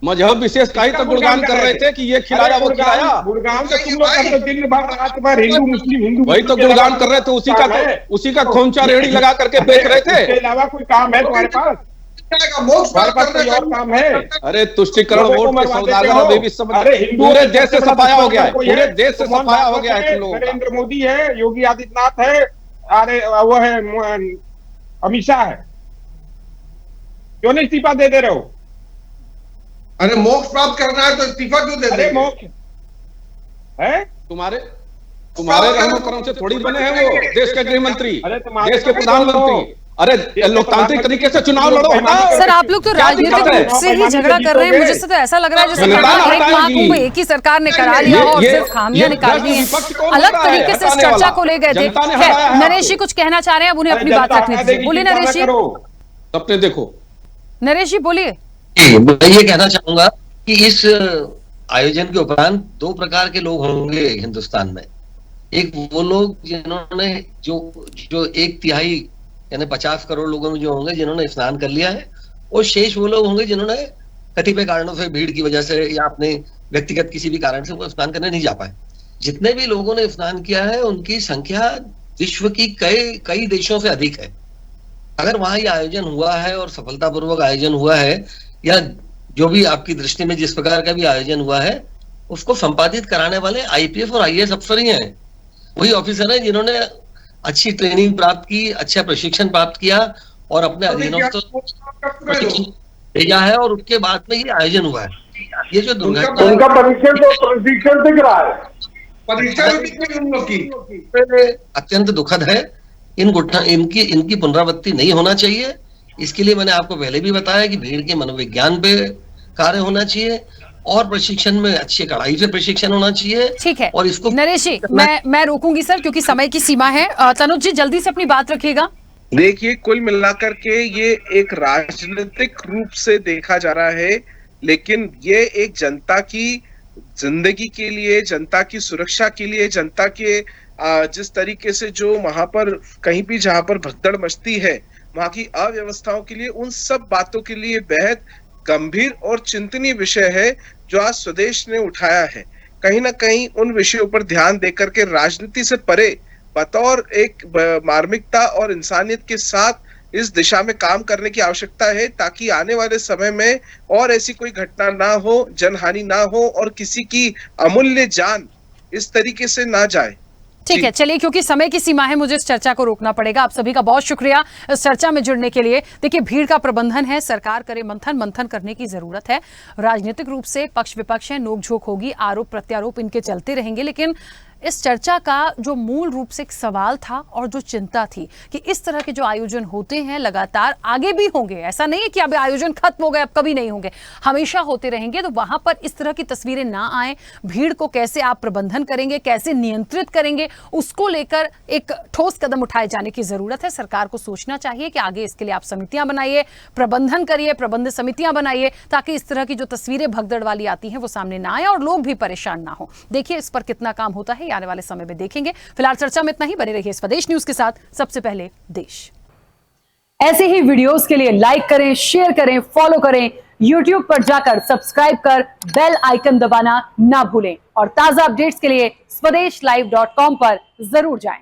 मजहब विशेष का ही तो गुणगान कर रहे थे कि ये खिलाया वो खिलाया। गुणगान तो तुम लोग करते दिन भर रात भर, हिंदू मुस्लिम हिंदू, वही तो गुणगान कर रहे थे, उसी का खोमचा रेहड़ी लगा करके बेच रहे थे। इसके अलावा कोई काम है तुम्हारे पास? तुम्हारे पास कोई और काम है? अरे तुष्टिकरण वोट के सौदागर अभी भी सब पूरे देश से सफाया हो गया है, पूरे देश से सफाया हो गया है। तुम लोग नरेंद्र मोदी है, योगी आदित्यनाथ है, अरे वो है अमित शाह है, क्यों नहीं इस्तीफा दे रहे हो? अरे मोक्ष प्राप्त करना है तो इस्तीफा क्यों दे? अरे मोक्ष है तुम्हारे रहमो करम से थोड़ी बने हैं वो देश के गृह मंत्री, देश के प्रधानमंत्री। अरे लोकतांत्रिक तरीके से चुनाव लड़ो। सर आप लोग तो राजनीतिक रूप से ही झगड़ा कर रहे हैं, मुझे तो ऐसा लग रहा है जैसे एक माह को एक ही सरकार ने करा लिया और सिर्फ खामियां निकालनी है, अलग तरीके से इस चर्चा को ले गए थे। नरेश जी कुछ कहना चाह रहे हैं, अब उन्हें अपनी बात रखने दीजिए, बोलिए नरेश जी। सपने देखो। नरेश जी बोलिए। मैं ये कहना चाहूंगा कि इस आयोजन के उपरांत दो प्रकार के लोग होंगे हिंदुस्तान में। एक वो लोग जिन्होंने जो 1/3 यानी 50 करोड़ लोगों में जो होंगे जिन्होंने स्नान कर लिया है, और शेष वो लोग होंगे जिन्होंने कतिपय कारणों से, भीड़ की वजह से या अपने व्यक्तिगत किसी भी कारण से वो स्नान करने नहीं जा पाए। जितने भी लोगों ने स्नान किया है उनकी संख्या विश्व की कई देशों से अधिक है। अगर वहां ये आयोजन हुआ है और सफलतापूर्वक आयोजन हुआ है, या जो भी आपकी दृष्टि में जिस प्रकार का भी आयोजन हुआ है, उसको संपादित कराने वाले आईपीएस और आईएएस अफसर ही हैं। वही ऑफिसर हैं जिन्होंने अच्छी ट्रेनिंग प्राप्त की, अच्छा प्रशिक्षण प्राप्त किया और अपने अधीनस्थ भेजा है, और उसके बाद में ये आयोजन हुआ है। ये जो दुर्घटना, उनका प्रशिक्षण दिख रहा है, अत्यंत दुखद है। इनकी पुनरावृत्ति नहीं होना चाहिए। इसके लिए मैंने आपको पहले भी बताया कि भीड़ के मनोविज्ञान पे कार्य होना चाहिए और प्रशिक्षण में अच्छी कड़ाई से प्रशिक्षण होना चाहिए। ठीक है, और इसको नरेश जी मैं रोकूंगी सर, क्योंकि समय की सीमा है। तनुज जी जल्दी से अपनी बात रखिएगा। देखिए, कुल मिलाकर के ये एक राजनीतिक रूप से देखा जा रहा है, लेकिन ये एक जनता की जिंदगी के लिए, जनता की सुरक्षा के लिए, जनता के जिस तरीके से जो वहां पर कहीं भी जहां पर भगदड़ मचती है, वहां की अव्यवस्थाओं के लिए, उन सब बातों के लिए बेहद गंभीर और चिंतनीय विषय है जो आज स्वदेश ने उठाया है। कहीं ना कहीं उन विषयों पर ध्यान देकर के राजनीति से परे बतौर एक मार्मिकता और इंसानियत के साथ इस दिशा में काम करने की आवश्यकता है, ताकि आने वाले समय में और ऐसी कोई घटना ना हो, जनहानि ना हो और किसी की अमूल्य जान इस तरीके से ना जाए। ठीक है, चलिए, क्योंकि समय की सीमा है, मुझे इस चर्चा को रोकना पड़ेगा। आप सभी का बहुत शुक्रिया इस चर्चा में जुड़ने के लिए। देखिए, भीड़ का प्रबंधन है, सरकार करे मंथन करने की जरूरत है। राजनीतिक रूप से पक्ष विपक्ष है, नोकझोंक होगी, आरोप प्रत्यारोप इनके चलते रहेंगे, लेकिन इस चर्चा का जो मूल रूप से एक सवाल था और जो चिंता थी कि इस तरह के जो आयोजन होते हैं लगातार आगे भी होंगे, ऐसा नहीं है कि अब आयोजन खत्म हो गए, अब कभी नहीं होंगे, हमेशा होते रहेंगे, तो वहां पर इस तरह की तस्वीरें ना आए। भीड़ को कैसे आप प्रबंधन करेंगे, कैसे नियंत्रित करेंगे, उसको लेकर एक ठोस कदम उठाए जाने की जरूरत है। सरकार को सोचना चाहिए कि आगे इसके लिए आप समितियां बनाइए, प्रबंधन करिए, प्रबंध समितियां बनाइए, ताकि इस तरह की जो तस्वीरें भगदड़ वाली आती हैं वो सामने ना आए और लोग भी परेशान ना हो। देखिए, इस पर कितना काम होता है आने वाले समय में देखेंगे। फिलहाल चर्चा में इतना ही। बने रहिए स्वदेश न्यूज के साथ, सबसे पहले देश। ऐसे ही वीडियोस के लिए लाइक करें, शेयर करें, फॉलो करें, YouTube पर जाकर सब्सक्राइब कर बेल आइकन दबाना ना भूलें और ताजा अपडेट्स के लिए स्वदेशलाइव.com पर जरूर जाएं।